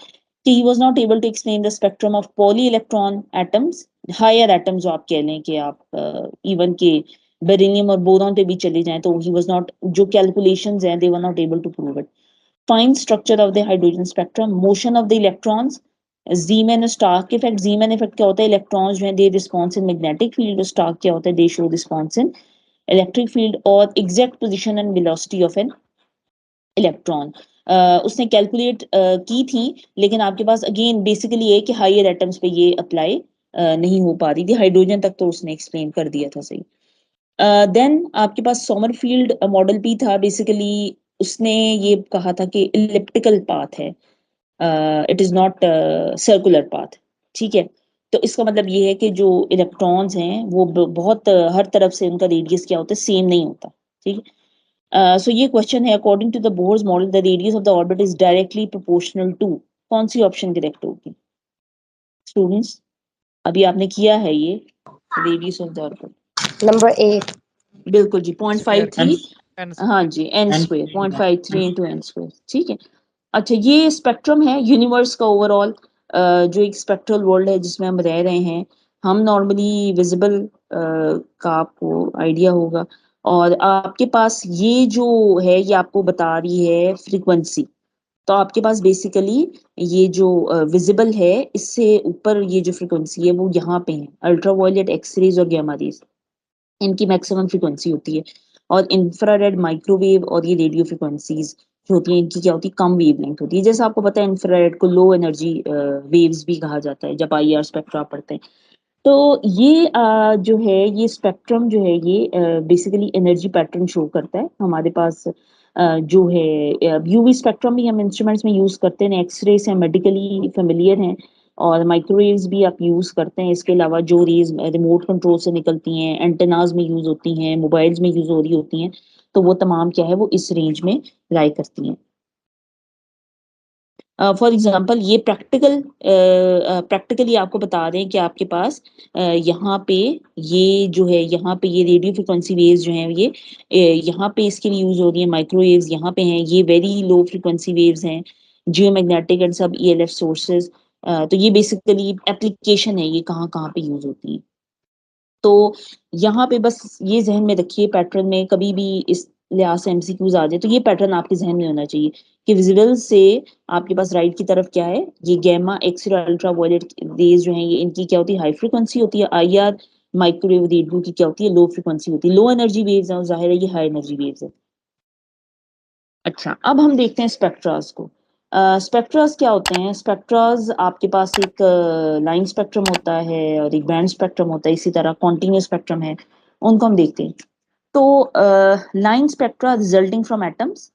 कि he was not able to explain the spectrum of poly electron atoms, higher atoms जो आप कह लें कि आप इवन के बेरिलियम और बोरॉन पे भी चले जाएं, तो ही वाज नॉट, जो कैलकुलेशंस हैं they were not able to prove it. Fine structure of the hydrogen spectrum, motion of the electrons, Zeeman और स्टार्क इफेक्ट। जीमैन इफेक्ट क्या होता है, इलेक्ट्रॉन्स जो है they response in magnetic field, और Stark क्या होता है, they show response in electric field, और exact position and velocity of an electron उसने कैलकुलेट की थी, लेकिन आपके पास अगेन बेसिकली ये कि हायर एटम्स पे ये अप्लाई नहीं हो पा रही थी, हाइड्रोजन तक तो उसने एक्सप्लेन कर दिया था सही। देन आपके पास सोमरफील्ड मॉडल भी था, बेसिकली उसने ये कहा था कि इलिप्टिकल पाथ है, it is not circular path, ठीक है। तो इसका मतलब ये है कि जो इलेक्ट्रॉन्स हैं वो बहुत हर तरफ से उनका रेडियस क्या होता है, सेम नहीं होता, ठीक है। सो ये क्वेश्चन है, according to the Bohr's model the radius of the orbit is directly proportional to, कौन सी ऑप्शन करेक्ट होगी स्टूडेंट्स? अभी आपने किया है ये radius of the orbit, number 8। बिल्कुल जी, 0.53, हाँ जी, n n square, 0.53 into n square, ठीक है। अच्छा, ये स्पेक्ट्रम है यूनिवर्स का ओवरऑल, जो एक स्पेक्ट्रल वर्ल्ड है जिसमें हम रह रहे हैं। हम नॉर्मली विजिबल का आपको आइडिया होगा, और आपके पास ये जो है ये आपको बता रही है फ्रीक्वेंसी। तो आपके पास बेसिकली ये जो विजिबल है, इससे ऊपर ये जो फ्रीक्वेंसी है वो यहाँ पे है, अल्ट्रावायलेट, एक्सरेज और गामा रेज, इनकी मैक्सिमम फ्रीक्वेंसी होती है। और इंफ्रारेड, माइक्रोवेव और ये रेडियो फ्रीक्वेंसीज जो होती हैं, इनकी क्या होती है, कम वेवलेंथ होती है। जैसे आपको पता है इंफ्रारेड को लो एनर्जी वेव्स भी कहा जाता है जब आईआर स्पेक्ट्रा पढ़ते हैं। तो ये जो है ये स्पेक्ट्रम जो है ये बेसिकली एनर्जी पैटर्न शो करता है। हमारे पास जो है यूवी स्पेक्ट्रम भी हम इंस्ट्रूमेंट्स में यूज करते हैं, एक्सरे से मेडिकली फेमिलियर हैं, और माइक्रोवेव्स भी आप यूज करते हैं। इसके अलावा जो रेज रिमोट कंट्रोल से निकलती हैं, एंटेनाज में यूज होती हैं, मोबाइल्स में यूज हो रही होती हैं, तो वो तमाम क्या है वो इस रेंज में लाई करती हैं। फॉर एग्जांपल ये प्रैक्टिकली आपको बता दें कि आपके पास यहाँ पे ये जो है, यहाँ पे ये रेडियो फ्रिक्वेंसी वेव्स जो हैं ये यहाँ पे इसके लिए यूज हो रही है, माइक्रोवेव्स यहाँ पे हैं, ये वेरी लो फ्रिक्वेंसी वेव्स हैं, जियोमैग्नेटिक एंड सब ईएलएफ सोर्सेज। तो ये बेसिकली एप्लीकेशन है, ये कहाँ कहाँ पे यूज होती है। तो यहाँ पे बस ये जहन में रखिए, पैटर्न में कभी भी इस लिहाज से एमसीक्यूज आ जाए तो ये पैटर्न आपके जहन में होना चाहिए कि विजिबल से आपके पास राइट की तरफ क्या है, ये gamma, X ray, ultraviolet rays जो है ये इनकी क्या होती है, हाई फ्रिक्वेंसी होती है। आईआर, माइक्रोवेव, रेडियो की क्या होती है, लो फ्रिक्वेंसी होती है। लो एनर्जी वेव्स है, जाहिर है ये हाई एनर्जी वेव्स है। अच्छा, अब हम देखते हैं स्पेक्ट्रास को। स्पेक्ट्रास क्या होते हैं, स्पेक्ट्रास आपके पास एक लाइन स्पेक्ट्रम होता है और एक बैंड स्पेक्ट्रम होता है, इसी तरह कॉन्टिन्यूस स्पेक्ट्रम है, उनको हम देखते हैं। तो line spectra resulting from atoms,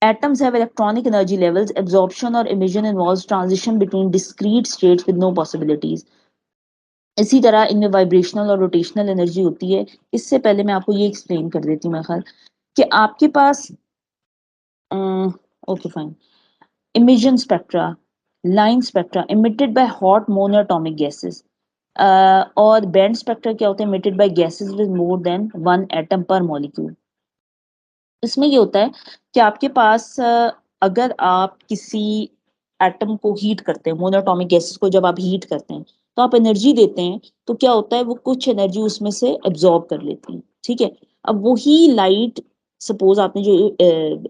atoms have electronic energy levels, absorption or emission involves transition between discrete states with no possibilities। इसी तरह इनमें वाइब्रेशनल और रोटेशनल एनर्जी होती है। इससे पहले मैं आपको ये एक्सप्लेन कर देती हूँ मेरे ख्याल कि आपके पास okay fine, emission spectra, line spectra emitted by hot monoatomic gases, और बैंड स्पेक्ट्रा क्या होता है, emitted by gases with more than one atom per molecule। इसमें ये होता है कि आपके पास अगर आप किसी एटम को हीट करते हैं, मोनोटॉमिक गैसेस को जब आप हीट करते हैं तो आप एनर्जी देते हैं, तो क्या होता है वो कुछ एनर्जी उसमें से एब्जॉर्ब कर लेती है, ठीक है। अब वही लाइट, सपोज आपने जो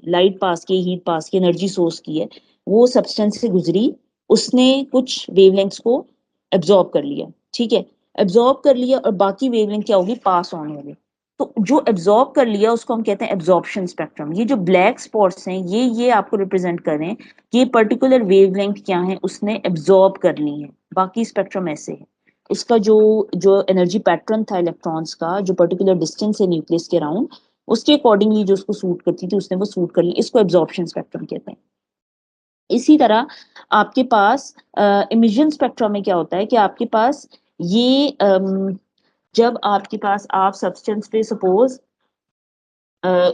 लाइट पास की, हीट पास की, एनर्जी सोर्स की है, वो सब्सटेंस से गुजरी, उसने कुछ वेवलेंथ्स को एब्जॉर्ब कर लिया, ठीक है। एब्जॉर्ब कर लिया और बाकी वेवलेंथ क्या होगी, पास ऑन होगी। तो जो एब्जॉर्ब कर लिया उसको हम कहते हैं एब्जॉर्प्शन स्पेक्ट्रम। ये जो ब्लैक स्पॉट्स हैं ये आपको रिप्रेजेंट कर रहे हैं कि ये पर्टिकुलर वेवलेंथ क्या है उसने एब्जॉर्ब कर ली है। बाकी स्पेक्ट्रम ऐसे है, उसका जो जो एनर्जी पैटर्न था इलेक्ट्रॉन्स का, जो पर्टिकुलर डिस्टेंस है न्यूक्लियस के अराउंड, उसके अकॉर्डिंगली जो उसको सूट करती थी उसने वो सूट कर ली, इसको एब्जॉर्प्शन स्पेक्ट्रम कहते हैं। इसी तरह आपके पास इमिशन स्पेक्ट्रम में क्या होता है कि आपके पास ये जब आपके पास आप सब्सटेंस पे सपोज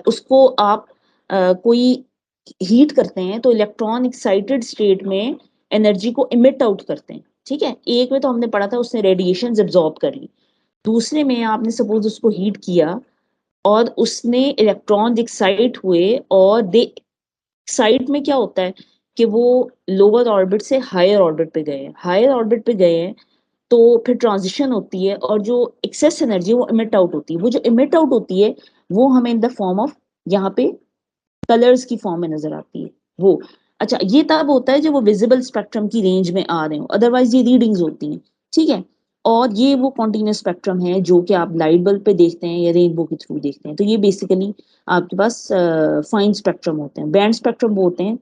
उसको आप कोई हीट करते हैं तो इलेक्ट्रॉन एक्साइटेड स्टेट में एनर्जी को इमिट आउट करते हैं, ठीक है। एक में तो हमने पढ़ा था उसने रेडिएशन एब्जॉर्ब कर ली, दूसरे में आपने सपोज उसको हीट किया और उसने इलेक्ट्रॉन एक्साइट हुए और दे एक्साइट में क्या होता है कि वो लोअर ऑर्बिट से हायर ऑर्बिट पे गए हैं, हायर ऑर्बिट पे गए हैं तो फिर ट्रांजिशन होती है और जो एक्सेस एनर्जी वो इमिट आउट होती है, वो जो इमिट आउट होती है वो हमें इन द फॉर्म ऑफ यहाँ पे कलर्स की फॉर्म में नजर आती है वो। अच्छा, ये तब होता है जब वो विजिबल स्पेक्ट्रम की रेंज में आ रहे हो, अदरवाइज ये रीडिंग्स होती हैं, ठीक है। और ये वो कॉन्टिन्यूस स्पेक्ट्रम है जो कि आप लाइट बल्ब पे देखते हैं या रेनबो के थ्रू देखते हैं। तो ये बेसिकली आपके पास फाइन स्पेक्ट्रम होते हैं। बैंड स्पेक्ट्रम वो होते हैं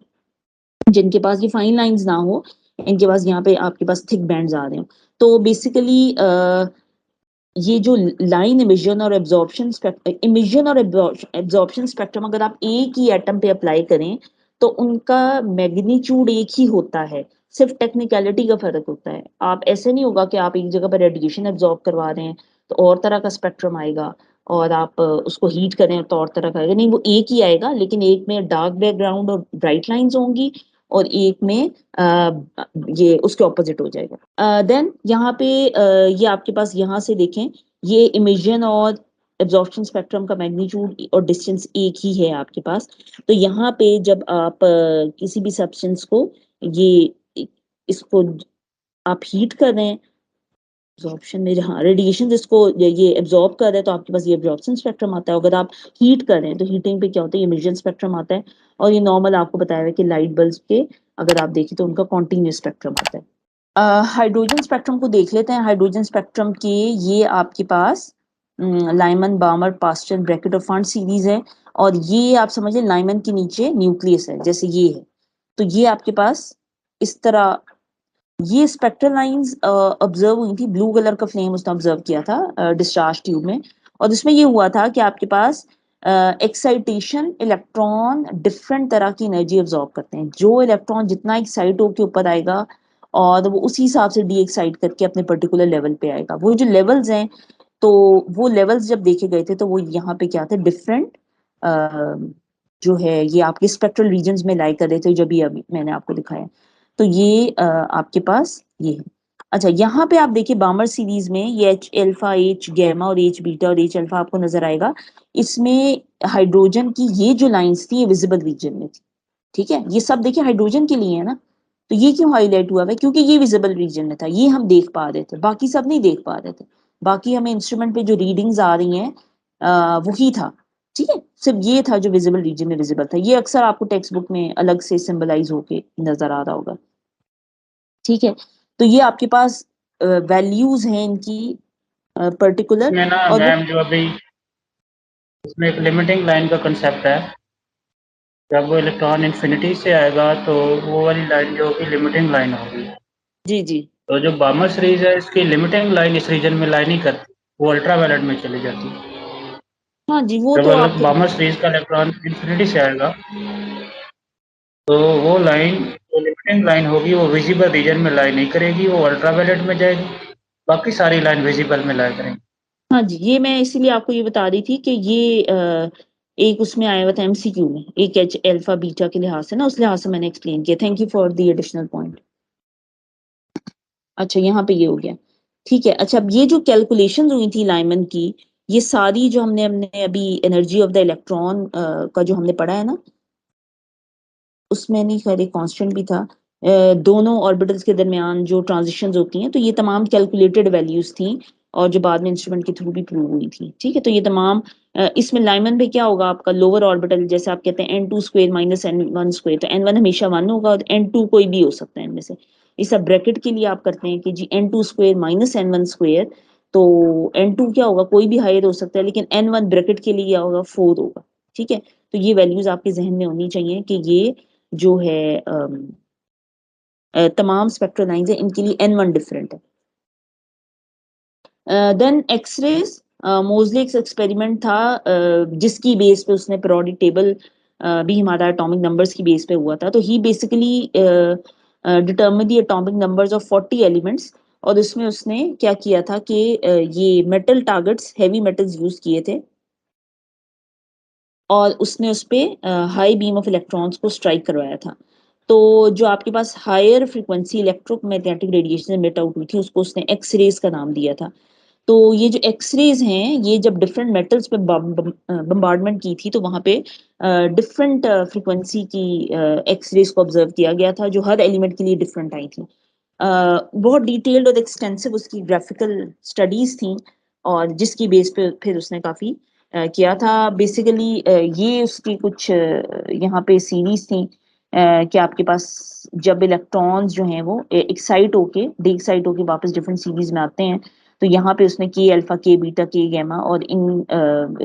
जिनके पास ये फाइन लाइंस ना हो, इनके पास यहाँ पे आपके पास थिक बैंड्स आ रहे हो। तो बेसिकली ये जो लाइन इमिशन और एब्जॉर्प्शन स्पेक्ट्रम अगर आप एक ही एटम पे अप्लाई करें तो उनका मैग्नीट्यूड एक ही होता है, सिर्फ टेक्निकलिटी का फर्क होता है। आप ऐसे नहीं होगा कि आप एक जगह पर रेडिएशन एब्जॉर्ब करवा रहे हैं तो और तरह का स्पेक्ट्रम आएगा और आप उसको हीट करें तो और तरह का आएगा, नहीं, वो एक ही आएगा, लेकिन एक में डार्क बैकग्राउंड और ब्राइट लाइंस होंगी और एक में ये उसके ऑपोजिट हो जाएगा। देन यहाँ पे ये आपके पास यहाँ से देखें, ये इमिशन और एब्जॉर्प्शन स्पेक्ट्रम का मैग्नीट्यूड और डिस्टेंस एक ही है आपके पास। तो यहाँ पे जब आप किसी भी सब्सटेंस को ये इसको आप हीट कर रहे हैं, एब्जॉर्प्शन में जहाँ रेडिएशन जिसको ये एब्जॉर्ब कर रहे हैं तो आपके पास ये एब्जॉर्प्शन स्पेक्ट्रम आता है। अगर आप हीट कर रहे हैं तो हीटिंग पे क्या होता है, ये इमिशन स्पेक्ट्रम आता है। और ये नॉर्मल आपको बताया है कि लाइट बल्ब के अगर आप देखें तो उनका कॉन्टिन्यूस स्पेक्ट्रम आता है। हाइड्रोजन स्पेक्ट्रम को देख लेते हैं। हाइड्रोजन स्पेक्ट्रम के ये आपके पास लाइमन, बामर, पास्चर, ब्रैकेट और फंड सीरीज है। और ये आप समझिए लाइमन के नीचे न्यूक्लियस है, जैसे ये है। तो ये आपके पास इस तरह ये स्पेक्ट्रल लाइंस ऑब्जर्व हुई थी। ब्लू कलर का फ्लेम उसने ऑब्जर्व किया था डिस्चार्ज ट्यूब में, और इसमें ये हुआ था कि आपके पास एक्साइटेशन इलेक्ट्रॉन डिफरेंट तरह की एनर्जी ऑब्जॉर्व करते हैं। जो इलेक्ट्रॉन जितना एक्साइट होकर ऊपर आएगा और वो उसी हिसाब से डी एक्साइट करके अपने पर्टिकुलर लेवल पे आएगा। वो जो लेवल्स हैं, तो वो लेवल्स जब देखे गए थे तो वो यहाँ पे क्या थे, डिफरेंट जो है ये आपके स्पेक्ट्रल रीजन्स में लाई कर रहे थे, जब ये अभी मैंने आपको दिखाया। तो ये आपके पास ये है। अच्छा, यहाँ पे आप देखिए बामर सीरीज में ये एच अल्फा, एच गैमा और एच बीटा और एच अल्फा आपको नजर आएगा। इसमें हाइड्रोजन की ये जो लाइंस थी ये विजिबल रीजन में थी, ठीक है। ये सब देखिए हाइड्रोजन के लिए है ना, तो ये क्यों हाईलाइट हुआ है, क्योंकि ये विजिबल रीजन में था, ये हम देख पा रहे थे, बाकी सब नहीं देख पा रहे थे। बाकी हमें इंस्ट्रूमेंट पे जो रीडिंग्स आ रही हैं वही था, ठीक है। सिर्फ ये था जो विजिबल रीजन में विजिबल था। ये अक्सर आपको टेक्स्ट बुक में अलग से सिंबलाइज होके नजर आ रहा होगा, ठीक है। तो ये आपके पास वैल्यूज हैं इनकी पर्टिकुलर, इसमें ना और वो मैम जो अभी इसमें एक लिमिटिंग लाइन का कंसेप्ट है। जब वो इलेक्ट्रॉन इन्फिनिटी से आएगा तो वो वाली लाइन जो होगी लिमिटिंग लाइन होगी। जी जी तो जो बामर सीरीज है इसकी लिमिटिंग लाइन इस रीजन में लाई नहीं करती, वो अल्ट्रावायलेट में चली जाती है। हाँ जी, वो तो जब आपके बामर सीरीज का इलेक्ट्रॉन इन्फिनिटी से आएगा तो वो लाइन जो लिमिटिंग लाइन होगी वो विजिबल रीजन में लाई नहीं करेगी, वो अल्ट्रावायलेट में जाएगी। बाकी सारी लाइन विजिबल में लाई करेंगी। हाँ जी, ये मैं इसीलिए आपको ये बता रही थी कि ये एक उसमें आया हुआ था एमसीक्यू में, एक एच अल्फा बीटा के लिहाज से ना, उस लिहाज से मैंने एक्सप्लेन किया। Thank you for the additional point. अच्छा, यहाँ पे ये हो गया, ठीक है। अच्छा, अब ये जो कैलकुलेशन हुई थी लाइमन की, ये सारी जो हमने अभी एनर्जी ऑफ द इलेक्ट्रॉन का जो हमने पढ़ा है ना, उसमें नहीं, खैर एक कांस्टेंट भी था, दोनों ऑर्बिटल्स के दरमियान जो ट्रांजिशंस होती हैं, तो ये तमाम कैलकुलेटेड वैल्यूज थी और जो बाद में इंस्ट्रूमेंट के थ्रू भी प्रूव हुई थी, ठीक है। तो ये तमाम इसमें लाइमन पे क्या होगा, आपका लोअर ऑर्बिटल, जैसे आप कहते हैं n2 square minus n1 square, तो n1 हमेशा 1 होगा और n2 कोई भी हो सकता है इनमें से। इस सब ब्रैकेट के लिए आप करते हैं कि जी n2 square minus n1 square, तो n2 क्या होगा, कोई भी हायर हो सकता है, लेकिन n1 ब्रैकेट के लिए क्या होगा, 4 होगा, ठीक है। तो ये वैल्यूज आपके जहन में होनी चाहिए कि ये जो है तमाम स्पेक्ट्रल लाइंस है, इनके लिए n1 डिफरेंट है। देन एक्सरेज, मोज़ले एक एक्सपेरिमेंट था जिसकी बेस पे उसने पीरियोडिक टेबल भी हमारा एटॉमिक नंबर्स की बेस पे हुआ था। तो he basically determine the atomic numbers of 40 elements और उसमें उसने क्या किया था कि ये metal targets, heavy metals use किए थे और उसने उस पर हाई बीम ऑफ इलेक्ट्रॉन्स को स्ट्राइक करवाया था। तो जो आपके पास higher frequency electromagnetic radiation emit out हुई थी उसको उसने एक्स रेज का नाम दिया था। तो ये जो एक्स रेज हैं ये जब डिफरेंट मेटल्स पे बम्बार्डमेंट की थी तो वहां पे डिफरेंट फ्रिक्वेंसी की एक्स रेज को ऑब्जर्व किया गया था जो हर एलिमेंट के लिए डिफरेंट आई थी। बहुत डिटेल्ड और एक्सटेंसिव उसकी ग्राफिकल स्टडीज थी और जिसकी बेस पे फिर उसने काफी किया था। बेसिकली ये उसकी कुछ यहाँ पे सीरीज थी कि आपके पास जब इलेक्ट्रॉन्स जो हैं वो एक्साइट होके डी एक्साइट होके वापस डिफरेंट सीरीज में आते हैं तो यहाँ पे उसने के अल्फा, के बीटा, के गैमा और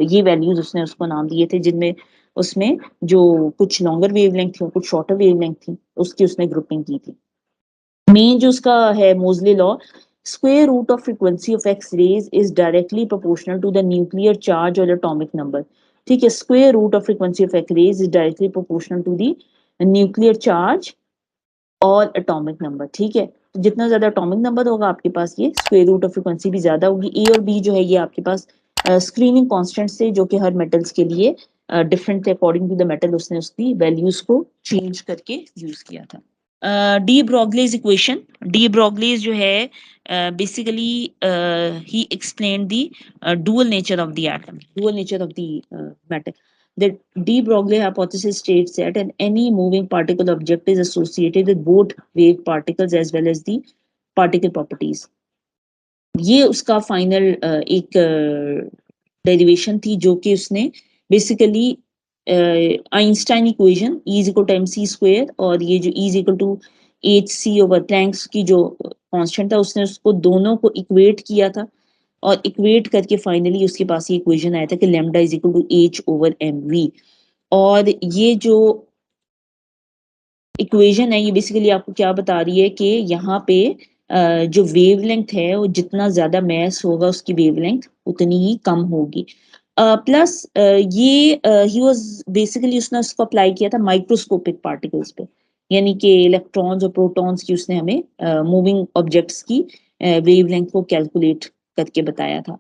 ये वैल्यूज उसने उसको नाम दिए थे जिनमें उसमें जो कुछ लॉन्गर वेवलेंथ थी कुछ शॉर्टर वेवलेंथ थी उसकी उसने ग्रुपिंग की थी। मेन जो उसका है Moseley law, square root of frequency of X rays is directly proportional to the nuclear charge और एटॉमिक नंबर। ठीक है, square root of frequency of X rays is directly proportional to the nuclear charge और atomic number. ठीक है, तो जितना ज्यादा atomic number होगा आपके पास ये स्क्वायर रूट ऑफ फ्रीक्वेंसी भी ज्यादा होगी। ए और बी जो है ये आपके पास स्क्रीनिंग कॉन्स्टेंट्स थे जो कि हर मेटल्स के लिए डिफरेंट थे अकॉर्डिंग टू द मेटल। उसने उसकी वैल्यूज को चेंज करके यूज किया था। De Broglie's equation, de Broglie's जो है basically he explain the dual nature of the atom, dual nature of the matter. The de Broglie hypothesis states that any moving particle object is associated with both wave particles as well as the particle properties. ये उसका final एक derivation थी जो कि उसने basically Einstein equation E is equal to mc square और ये जो E is equal to hc over Planck's की जो कांस्टेंट था उसने उसको दोनों को इक्वेट किया था और इक्वेट करके फाइनली उसके पास ये इक्वेशन आया था कि lambda is equal to h over mv। और ये जो इक्वेशन है ये बेसिकली आपको क्या बता रही है कि यहाँ पे जो वेवलेंथ है वो जितना ज्यादा मैस होगा उसकी वेवलेंथ उतनी ही कम होगी। प्लस ये ही वाज बेसिकली उसने उसको अप्लाई किया था माइक्रोस्कोपिक पार्टिकल्स पे, यानी कि इलेक्ट्रॉन्स और प्रोटॉन्स की उसने हमें मूविंग ऑब्जेक्ट्स की वेवलेंथ को कैलकुलेट करके बताया था।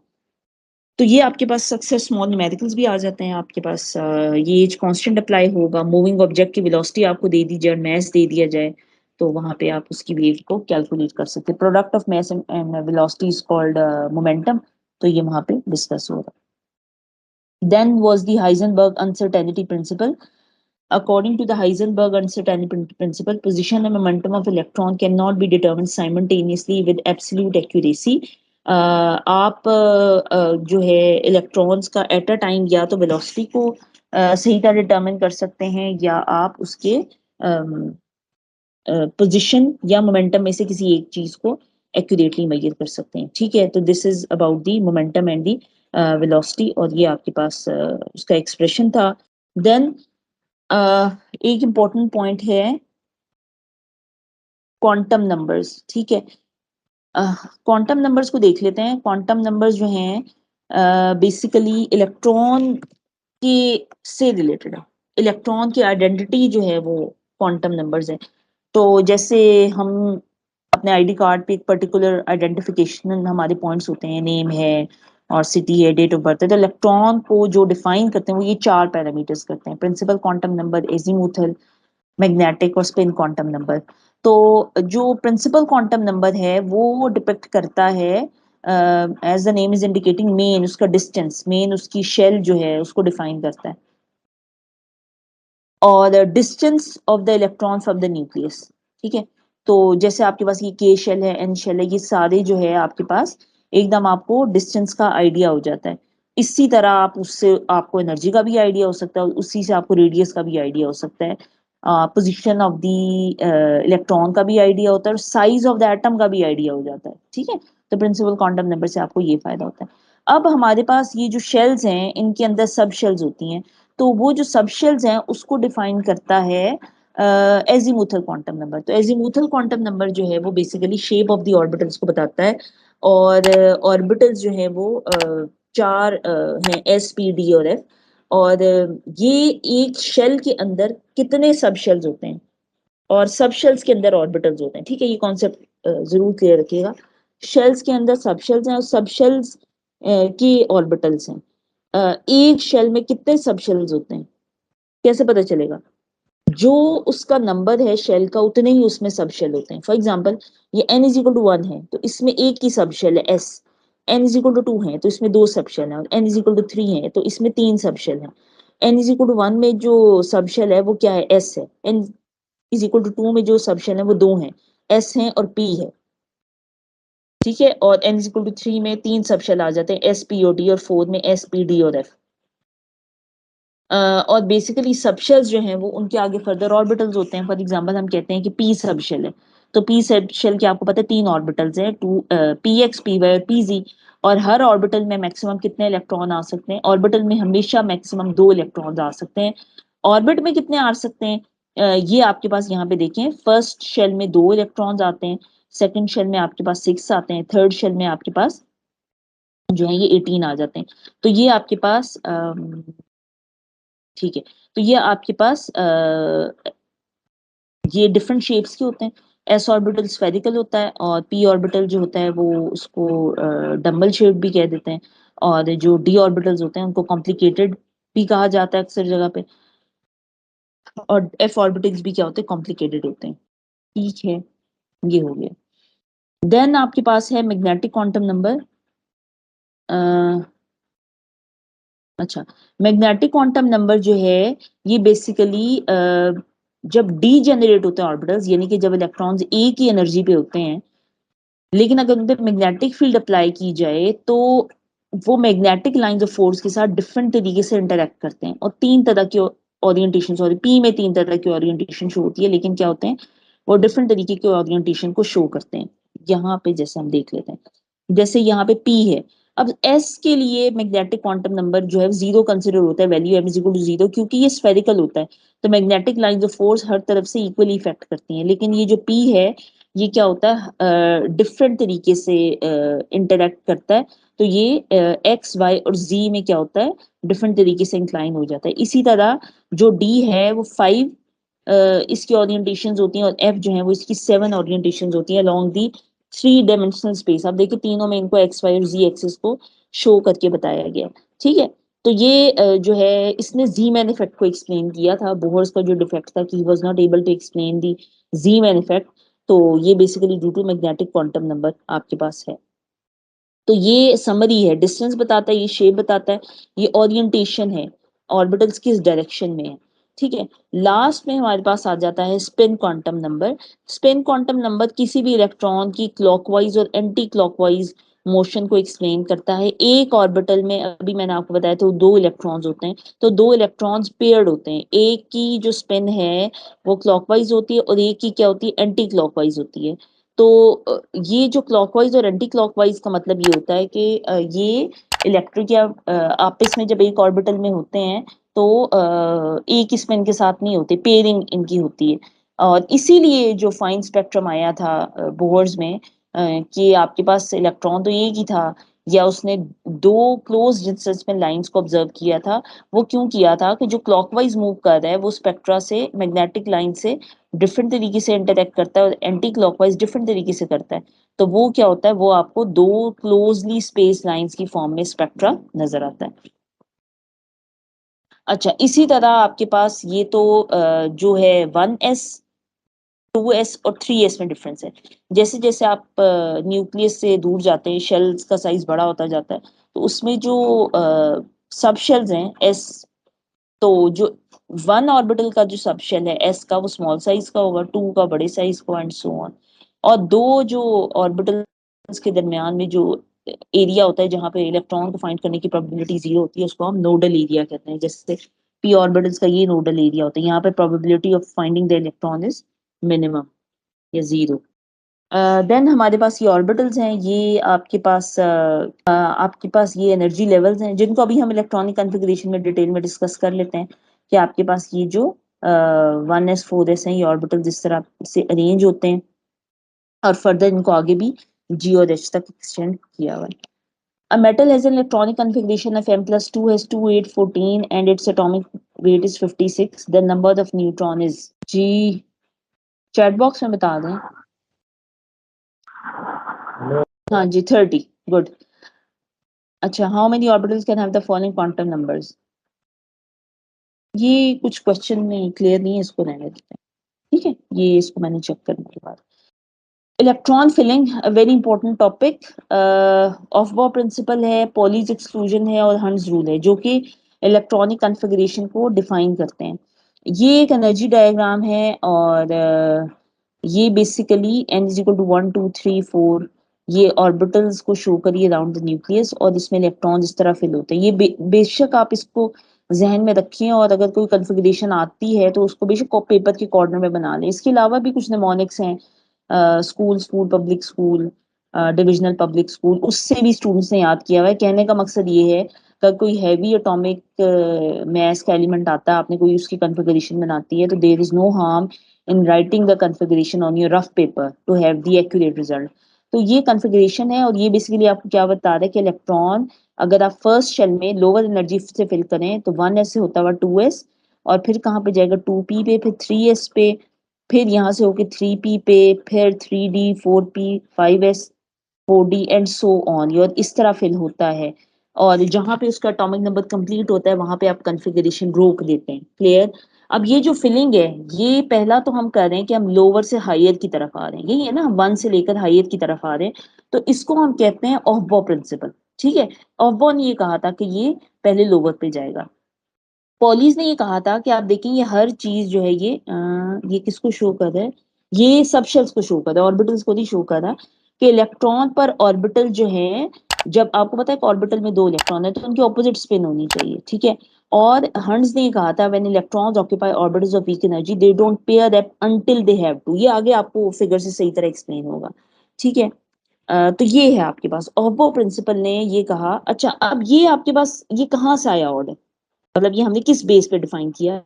तो ये आपके पास सक्सेस स्मॉल न्यूमेरिकल्स भी आ जाते हैं आपके पास। ये एज कांस्टेंट अप्लाई होगा, मूविंग ऑब्जेक्ट की वेलोसिटी आपको दे दी जाए, मैस दे दिया जाए तो वहां पे आप उसकी वेव को कैलकुलेट कर सकते हैं। Product of mass and velocity is called momentum, तो ये वहां पे डिस्कस होगा। Then was the Heisenberg uncertainty principle. According to the Heisenberg uncertainty principle, position and momentum of electron cannot be determined simultaneously with absolute accuracy. आप जो है electrons का at a time या तो वेलोसिटी को सही तरह डिटरमिन कर सकते हैं या आप उसके पोजीशन या मोमेंटम में से किसी एक चीज को एक्यूरेटली मेजर कर सकते हैं। ठीक है, तो this is about the momentum and the velocity और ये आपके पास उसका एक्सप्रेशन था। देन एक इम्पॉर्टेंट पॉइंट है क्वांटम नंबर्स। ठीक है, क्वांटम नंबर्स को देख लेते हैं। क्वांटम नंबर्स जो हैं बेसिकली इलेक्ट्रॉन के से रिलेटेड है, इलेक्ट्रॉन की आइडेंटिटी जो है वो क्वांटम नंबर्स हैं। तो जैसे हम अपने आईडी कार्ड पे एक पर्टिकुलर आइडेंटिफिकेशन हमारे पॉइंट्स होते हैं, नेम है और सिटी है, डेट ऑफ बर्थ है, तो इलेक्ट्रॉन को जो डिफाइन करते हैं वो ये 4 पैरामीटर्स करते हैं: principal quantum number, azimuthal, magnetic और स्पिन क्वांटम नंबर। तो जो प्रिंसिपल क्वांटम नंबर है वो डिपेक्ट करता है as the name is indicating main, उसका डिस्टेंस, मेन उसकी शेल जो है उसको डिफाइन करता है, और distance of the electron from the nucleus. ठीक है, तो जैसे आपके पास ये के शेल है, एन शेल है, ये सारे जो है आपके पास एकदम आपको डिस्टेंस का आइडिया हो जाता है। इसी तरह आप उससे आपको एनर्जी का भी आइडिया हो सकता है, उसी से आपको रेडियस का भी आइडिया हो सकता है, पोजीशन ऑफ द इलेक्ट्रॉन का भी आइडिया होता है और साइज ऑफ द एटम का भी आइडिया हो जाता है। ठीक है, तो प्रिंसिपल क्वांटम नंबर से आपको ये फायदा होता है। अब हमारे पास ये जो शेल्स हैं इनके अंदर सब शेल्स होती हैं, तो वो जो सब शेल्स हैं उसको डिफाइन करता है एजीमुथल क्वांटम नंबर। तो एजीमुथल क्वांटम नंबर जो है वो basically shape of the orbitals को बताता है और ऑर्बिटल्स जो है वो 4 हैं, एस, पी, डी और एफ। और ये एक शेल के अंदर कितने सब शेल्स होते हैं और सब शेल्स के अंदर ऑर्बिटल्स होते हैं। ठीक है, ये कॉन्सेप्ट जरूर क्लियर रखिएगा। शेल्स के अंदर सब शेल्स हैं और सब शेल्स के ऑर्बिटल्स हैं। एक शेल में कितने सब शेल्स होते हैं कैसे पता चलेगा? जो उसका नंबर है शेल का उतने ही उसमें सब शेल होते हैं। फॉर एग्जाम्पल ये n इज इक्वल टू 1 है तो इसमें एक ही सब शेल है s, n is equal to 2 है तो इसमें 2 सब शेल है, और n इज इक्वल टू 3 है तो इसमें 3 सब शेल है। n इज इक्वल टू 1 में जो सब शेल है वो क्या है? s है। n इज इक्वल टू 2 में जो सब शेल है वो 2 है, s है और p है, ठीक है। और n इज इक्वल टू 3 में 3 सब शेल आ जाते हैं, s p और d, और 4 में s p d और f। और बेसिकली सबशेल्स जो हैं वो उनके आगे फर्दर ऑर्बिटल्स होते हैं। फॉर एग्जांपल हम कहते हैं कि पी सबशेल है तो पी सबशेल के आपको पता है 3 ऑर्बिटल्स हैं, two P X, P Y और पी जी। और हर ऑर्बिटल में मैक्सिमम कितने इलेक्ट्रॉन आ सकते हैं? ऑर्बिटल में हमेशा मैक्सिमम 2 इलेक्ट्रॉन आ सकते हैं। ऑर्बिट में कितने आ सकते हैं? ये आपके पास यहाँ पे देखें, फर्स्ट शेल में 2 इलेक्ट्रॉन्स आते हैं, सेकंड शेल में आपके पास 6 आते हैं, थर्ड शेल में आपके पास जो है ये 18 आ जाते हैं। तो ये आपके पास ठीक है, तो ये आपके पास ये डिफरेंट शेप्स के होते हैं। एस ऑर्बिटल स्फेरिकल होता है और पी ऑर्बिटल जो होता है वो उसको डम्बल शेप भी कह देते हैं, और जो डी ऑर्बिटल्स होते हैं उनको कॉम्प्लिकेटेड भी कहा जाता है अक्सर जगह पे, और एफ ऑर्बिटल्स भी क्या होते हैं? कॉम्प्लिकेटेड होते हैं। ठीक है, ये हो गया। देन आपके पास है मैग्नेटिक क्वांटम नंबर। अच्छा, मैग्नेटिक क्वांटम नंबर जो है ये बेसिकली जब डी जनरेट होते हैं ऑर्बिटल्स, यानी कि जब इलेक्ट्रॉन्स एक ही एनर्जी पे होते हैं, लेकिन अगर उन पे मैग्नेटिक फील्ड अप्लाई की जाए तो वो मैग्नेटिक लाइंस ऑफ फोर्स के साथ डिफरेंट तरीके से इंटरेक्ट करते हैं। और 3 तरह के ओरिएंटेशन, सॉरी पी में 3 तरह की ओरिएंटेशन शो होती है, लेकिन क्या होते हैं वो डिफरेंट तरीके के ओरिएंटेशन को शो करते हैं। यहाँ पे जैसे हम देख लेते हैं, जैसे यहाँ पे पी है, अब एस के लिए मैग्नेटिक क्वांटम नंबर जो है 0 कंसिडर होता है, value m is equal to 0, क्योंकि ये स्फेरिकल होता है तो मैग्नेटिक लाइंस ऑफ फोर्स हर तरफ से इक्वली इफेक्ट करती हैं। लेकिन ये जो पी है ये क्या होता है? डिफरेंट तरीके से इंटरेक्ट करता है, तो ये एक्स वाई और जी में क्या होता है? डिफरेंट तरीके से इंक्लाइन हो जाता है। इसी तरह जो डी है वो 5 इसकी ओरिएंटेशंस होती हैं, और एफ जो है वो इसकी 7 ओरिएंटेशंस होती हैं अलोंग दी 3 डायमेंशनल स्पेस। आप देखिए तीनों में इनको एक्स वाई और जी एक्सिस को शो करके बताया गया, ठीक है। तो ये जो है इसने जी मैन इफेक्ट को एक्सप्लेन किया था। बोहर्स का जो डिफेक्ट था कि he was not able to explain the Zeeman effect, तो ये basically due to magnetic quantum number आपके पास है। तो ये समरी है, डिस्टेंस बताता है, ये शेप बताता है, ये ओरिएंटेशन है, ऑर्बिटल्स किस डायरेक्शन में है, ठीक है। लास्ट में हमारे पास आ जाता है spin quantum number. Spin quantum number किसी भी इलेक्ट्रॉन की क्लॉकवाइज और एंटी क्लॉकवाइज मोशन को एक्सप्लेन करता है। एक ऑर्बिटल में अभी मैंने आपको बताया था 2 इलेक्ट्रॉन्स होते हैं, तो 2 इलेक्ट्रॉन्स पेयर्ड होते हैं, एक की जो स्पिन है वो क्लॉकवाइज होती है और एक की क्या होती है? एंटी क्लॉकवाइज होती है। तो ये जो क्लॉकवाइज और एंटी क्लॉकवाइज का मतलब ये होता है कि ये इलेक्ट्रिक या आपस में जब एक ऑर्बिटल में होते हैं तो एक ही स्पिन के साथ नहीं होते, पेयरिंग इनकी होती है। और इसीलिए जो फाइन स्पेक्ट्रम आया था बोहर्स में कि आपके पास इलेक्ट्रॉन तो एक ही था, या उसने 2 क्लोज डिस्टेंस लाइंस को ऑब्जर्व किया था। वो क्यों किया था? कि जो क्लॉकवाइज मूव कर रहा है वो स्पेक्ट्रा से, मैग्नेटिक लाइन से डिफरेंट तरीके से इंटरेक्ट करता है, और एंटी क्लॉकवाइज डिफरेंट तरीके से करता है। तो वो क्या होता है? वो आपको 2 क्लोजली स्पेस लाइंस की फॉर्म में स्पेक्ट्रा नजर आता है। अच्छा, इसी तरह आपके पास ये तो जो है 1s 2s और 3s में डिफरेंस है। जैसे जैसे आप न्यूक्लियस से दूर जाते हैं, शेल्स का साइज बड़ा होता जाता है, तो उसमें जो सब शेल्स हैं एस, तो जो 1 ऑर्बिटल का जो सब शेल है एस का वो स्मॉल साइज का होगा, 2 का बड़े साइज का, एंड सो ऑन। और 2 जो ऑर्बिटल्स के दरमियान में जो एरिया होता है जहाँ पे इलेक्ट्रॉन को फाइंड करने की प्रोबेबिलिटी 0 होती है उसको हम नोडल एरिया कहते हैं। जैसे पी ऑर्बिटल्स का ये नोडल एरिया होता है, यहाँ पे probability of finding the electron is minimum या 0। देन हमारे पास ये ऑर्बिटल्स हैं, ये आपके पास ये एनर्जी लेवल्स हैं जिनको अभी हम इलेक्ट्रॉनिक कॉन्फ़िगरेशन में डिटेल में डिस्कस कर लेते हैं। कि आपके पास ये जो 1s 4s हैं ये ऑर्बिटल्स इस तरह से अरेंज होते हैं, और फर्दर इनको आगे भी g और h तक एक्सटेंड किया हुआ है। A metal has an electronic configuration of m plus 2 has 2 8 14 and its atomic weight is 56. The number of neutron is जी चैट बॉक्स में बता दें। हाँ जी 30 गुड। अच्छा, how many orbitals can have the following quantum numbers? ये कुछ question में क्लियर नहीं है, इसको रहने देते हैं, ठीक है, ये इसको मैंने चेक करने के बाद। Electron filling very important topic, Aufbau principle है, पॉलीज एक्सक्लूजन है और हंस रूल है, जो कि इलेक्ट्रॉनिक कन्फिगरेशन को डिफाइन करते हैं। ये एक एनर्जी डायग्राम है और ये basically n is equal to 1 2 3 4 ये ऑर्बिटल्स को शो करिए अराउंड द न्यूक्लियस और इसमें इलेक्ट्रॉन इस तरह फिल होते हैं। ये बेशक आप इसको जहन में रखें और अगर कोई कन्फिगरेशन आती है तो उसको बेशक पेपर के कॉर्नर में बना लें। इसके अलावा भी कुछ निमोनिक्स हैं, school public school, divisional public school, उससे भी स्टूडेंट्स ने याद किया हुआ है। कहने का मकसद ये है कि कोई हैवी एटॉमिक मैस का एलिमेंट आता है, आपने कोई उसकी कन्फिगरेशन बनाती है, तो there is no harm in writing the configuration on your rough paper to have the accurate result. तो ये कन्फिगरेशन है और ये बेसिकली आपको क्या बता रहा है कि इलेक्ट्रॉन अगर आप फर्स्ट शेल में लोअर एनर्जी से फिल करें तो 1s से होता हुआ 2s और फिर कहाँ पे जाएगा 2p पे, फिर 3s पे, फिर यहाँ से होके 3p पे, फिर 3d 4p 5s 4d and so on, और इस तरह फिल होता है। और जहां पे उसका एटॉमिक नंबर कंप्लीट होता है वहां पे आप कन्फिगरेशन रोक देते हैं। क्लियर? अब ये जो फिलिंग है, ये पहला तो हम कह रहे हैं कि हम लोअर से हायर की तरफ आ रहे हैं, यही है ना, हम 1 से लेकर हायर की तरफ आ रहे हैं, तो इसको हम कहते हैं ऑफ-बॉ प्रिंसिपल। ठीक है, ऑफ-बॉ ने ये कहा था कि ये पहले लोअर पे जाएगा। पॉलीज ने ये कहा था कि आप देखें ये हर चीज जो है ये किसको शो कर रहा है, ये सब शेल्स को शो कर रहा है, ऑर्बिटल्स को नहीं शो कर रहा, कि इलेक्ट्रॉन पर ऑर्बिटल जो है, जब आपको पता है कि ऑर्बिटल में 2 इलेक्ट्रॉन है तो उनकी ऑपोजिट स्पिन होनी चाहिए, ठीक है। और हंस ने कहा था when electrons occupy orbitals of weak energy they don't pair up until they have to, ये आगे आपको फिगर से सही तरह एक्सप्लेन होगा, ठीक है। तो ये है आपके पास ऑफ-बॉ प्रिंसिपल ने ये कहा। अच्छा, अब ये आपके पास ये कहाँ से आया ऑर्डर, मतलब ये हमने किस बेस पे डिफाइन किया?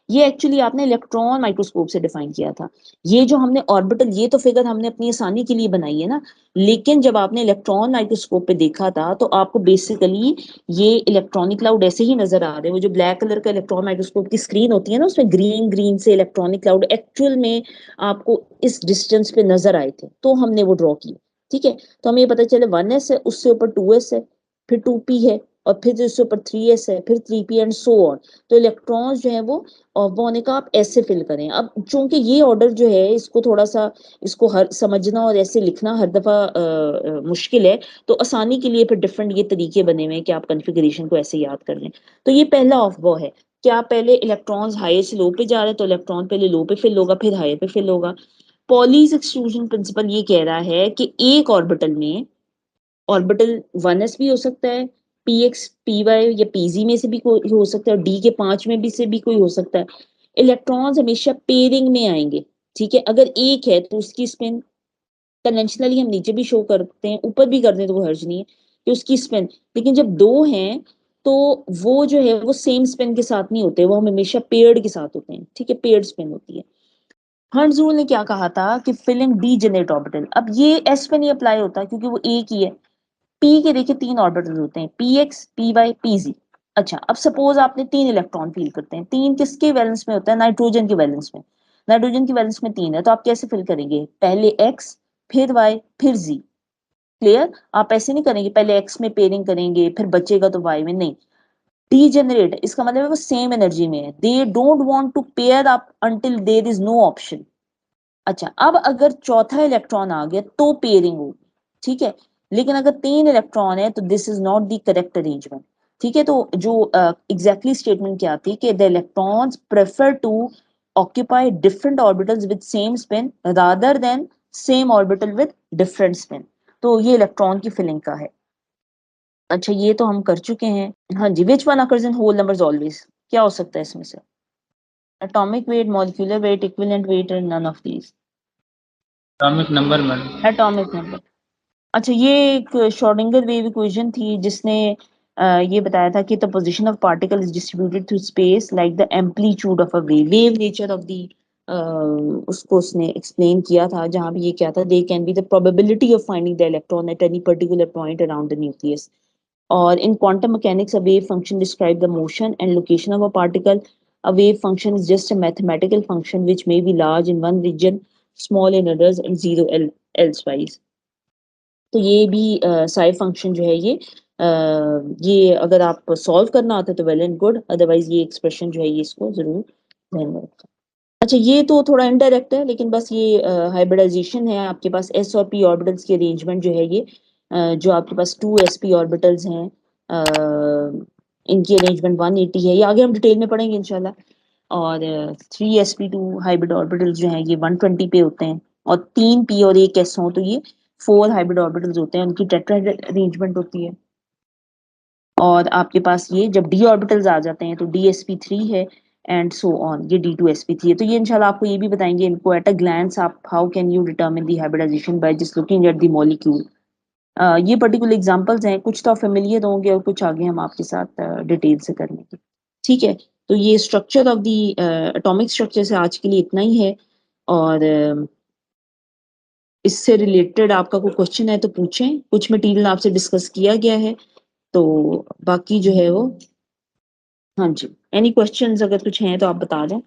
ये एक्चुअली आपने इलेक्ट्रॉन माइक्रोस्कोप से डिफाइन किया था। ये जो हमने ऑर्बिटल, ये तो फिगर हमने अपनी आसानी के लिए बनाई है ना, लेकिन जब आपने इलेक्ट्रॉन माइक्रोस्कोप पे देखा था तो आपको बेसिकली ये इलेक्ट्रॉनिक क्लाउड ऐसे ही नजर आ रहे हैं। वो जो ब्लैक कलर का इलेक्ट्रॉन माइक्रोस्कोप की स्क्रीन होती है ना, उसमें ग्रीन ग्रीन से इलेक्ट्रॉनिक क्लाउड एक्चुअल में आपको इस डिस्टेंस पे नजर आए थे, तो हमने वो ड्रॉ किया, ठीक है। तो हमें ये पता चले 1s है, उससे ऊपर 2s है, फिर 2p है, और फिर इसके ऊपर 3s है, फिर 3p एंड सो ऑन। तो इलेक्ट्रॉन्स जो है वो होने का आप ऐसे फिल करें। अब चूंकि ये ऑर्डर जो है इसको थोड़ा सा, इसको हर समझना और ऐसे लिखना हर दफा मुश्किल है, तो आसानी के लिए फिर डिफरेंट ये तरीके बने हुए हैं कि आप कन्फिगरेशन को ऐसे याद कर लें। तो ये पहला ऑफ बॉ है, क्या पहले इलेक्ट्रॉन्स हायर से लो पे जा रहे हैं तो इलेक्ट्रॉन पहले लो पे फिल होगा फिर हायर पे फिल होगा। पॉलीज एक्सक्लूजन प्रिंसिपल ये कह रहा है कि एक ऑर्बिटल में ऑर्बिटल 1s भी हो सकता है, px py या pz में से भी कोई हो सकता है, और d के 5 में भी से भी कोई हो सकता है। इलेक्ट्रॉन्स हमेशा पेयरिंग में आएंगे, ठीक है। अगर एक है तो उसकी स्पिन कन्वेंशनली हम नीचे भी शो करते हैं, ऊपर भी कर दें तो कोई हर्ज नहीं है कि उसकी स्पिन, लेकिन जब 2 हैं तो वो जो है वो सेम स्पिन के साथ नहीं होते, वो हम हमेशा पेयर्ड के साथ होते हैं, ठीक है, पेयर्ड स्पिन होती है। हर्ट्ज रूल ने क्या कहा था कि फिलिंग डी जेनरेट ऑर्बिटल, अब ये एस पे नहीं अप्लाई होता क्योंकि वो एक ही है। पी के देखिए 3 ऑर्बिटल होते हैं, P X P Y P Z. अच्छा, अब सपोज आपने 3 इलेक्ट्रॉन फील करते हैं, 3 किसके वैलेंस में होता है? नाइट्रोजन के वैलेंस में। नाइट्रोजन की वैलेंस में 3 है, तो आप कैसे फिल करेंगे? पहले एक्स फिर वाई फिर जी। क्लियर? आप ऐसे नहीं करेंगे पहले एक्स में पेयरिंग करेंगे फिर बचेगा तो वाई में, नहीं। डीजेनरेट इसका मतलब है वो सेम एनर्जी में है, they don't want to pair up until there is no option. अच्छा, अब अगर चौथा इलेक्ट्रॉन आ गया तो पेयरिंग होगी, ठीक है। लेकिन अगर 3 इलेक्ट्रॉन है तो this is not the correct arrangement, ठीक है। तो जो एग्जैक्टली स्टेटमेंट क्या थी कि the electrons prefer to occupy different orbitals with same spin rather than same orbital with different spin. तो ये इलेक्ट्रॉन की फिलिंग का है। अच्छा, ये तो हम कर चुके हैं। हाँ जी, which one occurs in whole numbers always, क्या हो सकता है इसमें से? Atomic weight, molecular weight, equivalent weight, and none of these. Atomic number में। Atomic number. अच्छा, ये एक श्रोडिंगर वेव इक्वेशन थी जिसने ये बताया था कि the position of particle is distributed through space like the amplitude of a wave, wave nature of the उसको उसने एक्सप्लेन किया था, जहां भी ये क्या था, they can be the probability of finding the electron at any particular point around the nucleus. और in quantum mechanics, a wave function describes the motion and location of a particle. A wave function is just a mathematical function which may be large in one region, small in others, and zero elsewise. तो ये भी side function जो है ये अगर आप solve करना आता है तो वेल एंड गुड, अदरवाइज ये एक्सप्रेशन जो है ये इसको जरूर ध्यान में रखें। अच्छा, ये तो थोड़ा इनडायरेक्ट है, लेकिन बस ये हाइब्रिडाइजेशन है। आपके पास s और p ऑर्बिटल्स की अरेंजमेंट जो है ये जो आपके पास 2sp ऑर्बिटल्स हैं, इनकी अरेंजमेंट 180 है। ये आगे हम डिटेल में पढ़ेंगे इंशाल्लाह। और 3sp2 हाइब्रिड ऑर्बिटल्स जो हैं ये 120 पे होते हैं, और 3p और 1s हो तो ये 4 हाइब्रिड ऑर्बिटल्स होते हैं, उनकी टेट्राहेड्रल अरेंजमेंट होती है। और आपके पास ये जब d ऑर्बिटल्स आ जाते हैं तो dsp3 है, एंड सो ऑन, ये d2sp3 है। तो ये इंशाल्लाह आपको ये भी बताएंगे इनको एट अ ग्लैंस आप how can you determine the hybridisation by just looking at the molecule. ये पर्टिकुलर एग्जांपल्स हैं, कुछ तो फेमिलियर होंगे और कुछ आगे हम आपके साथ डिटेल से कर लेंगे। ठीक है, तो ये structure of the atomic structure से आज के लिए इतना ही है। और इससे रिलेटेड आपका कोई क्वेश्चन है तो पूछें, कुछ मटेरियल आपसे डिस्कस किया गया है, तो बाकी जो है वो, हाँ जी, एनी क्वेश्चंस अगर कुछ हैं तो आप बता दें।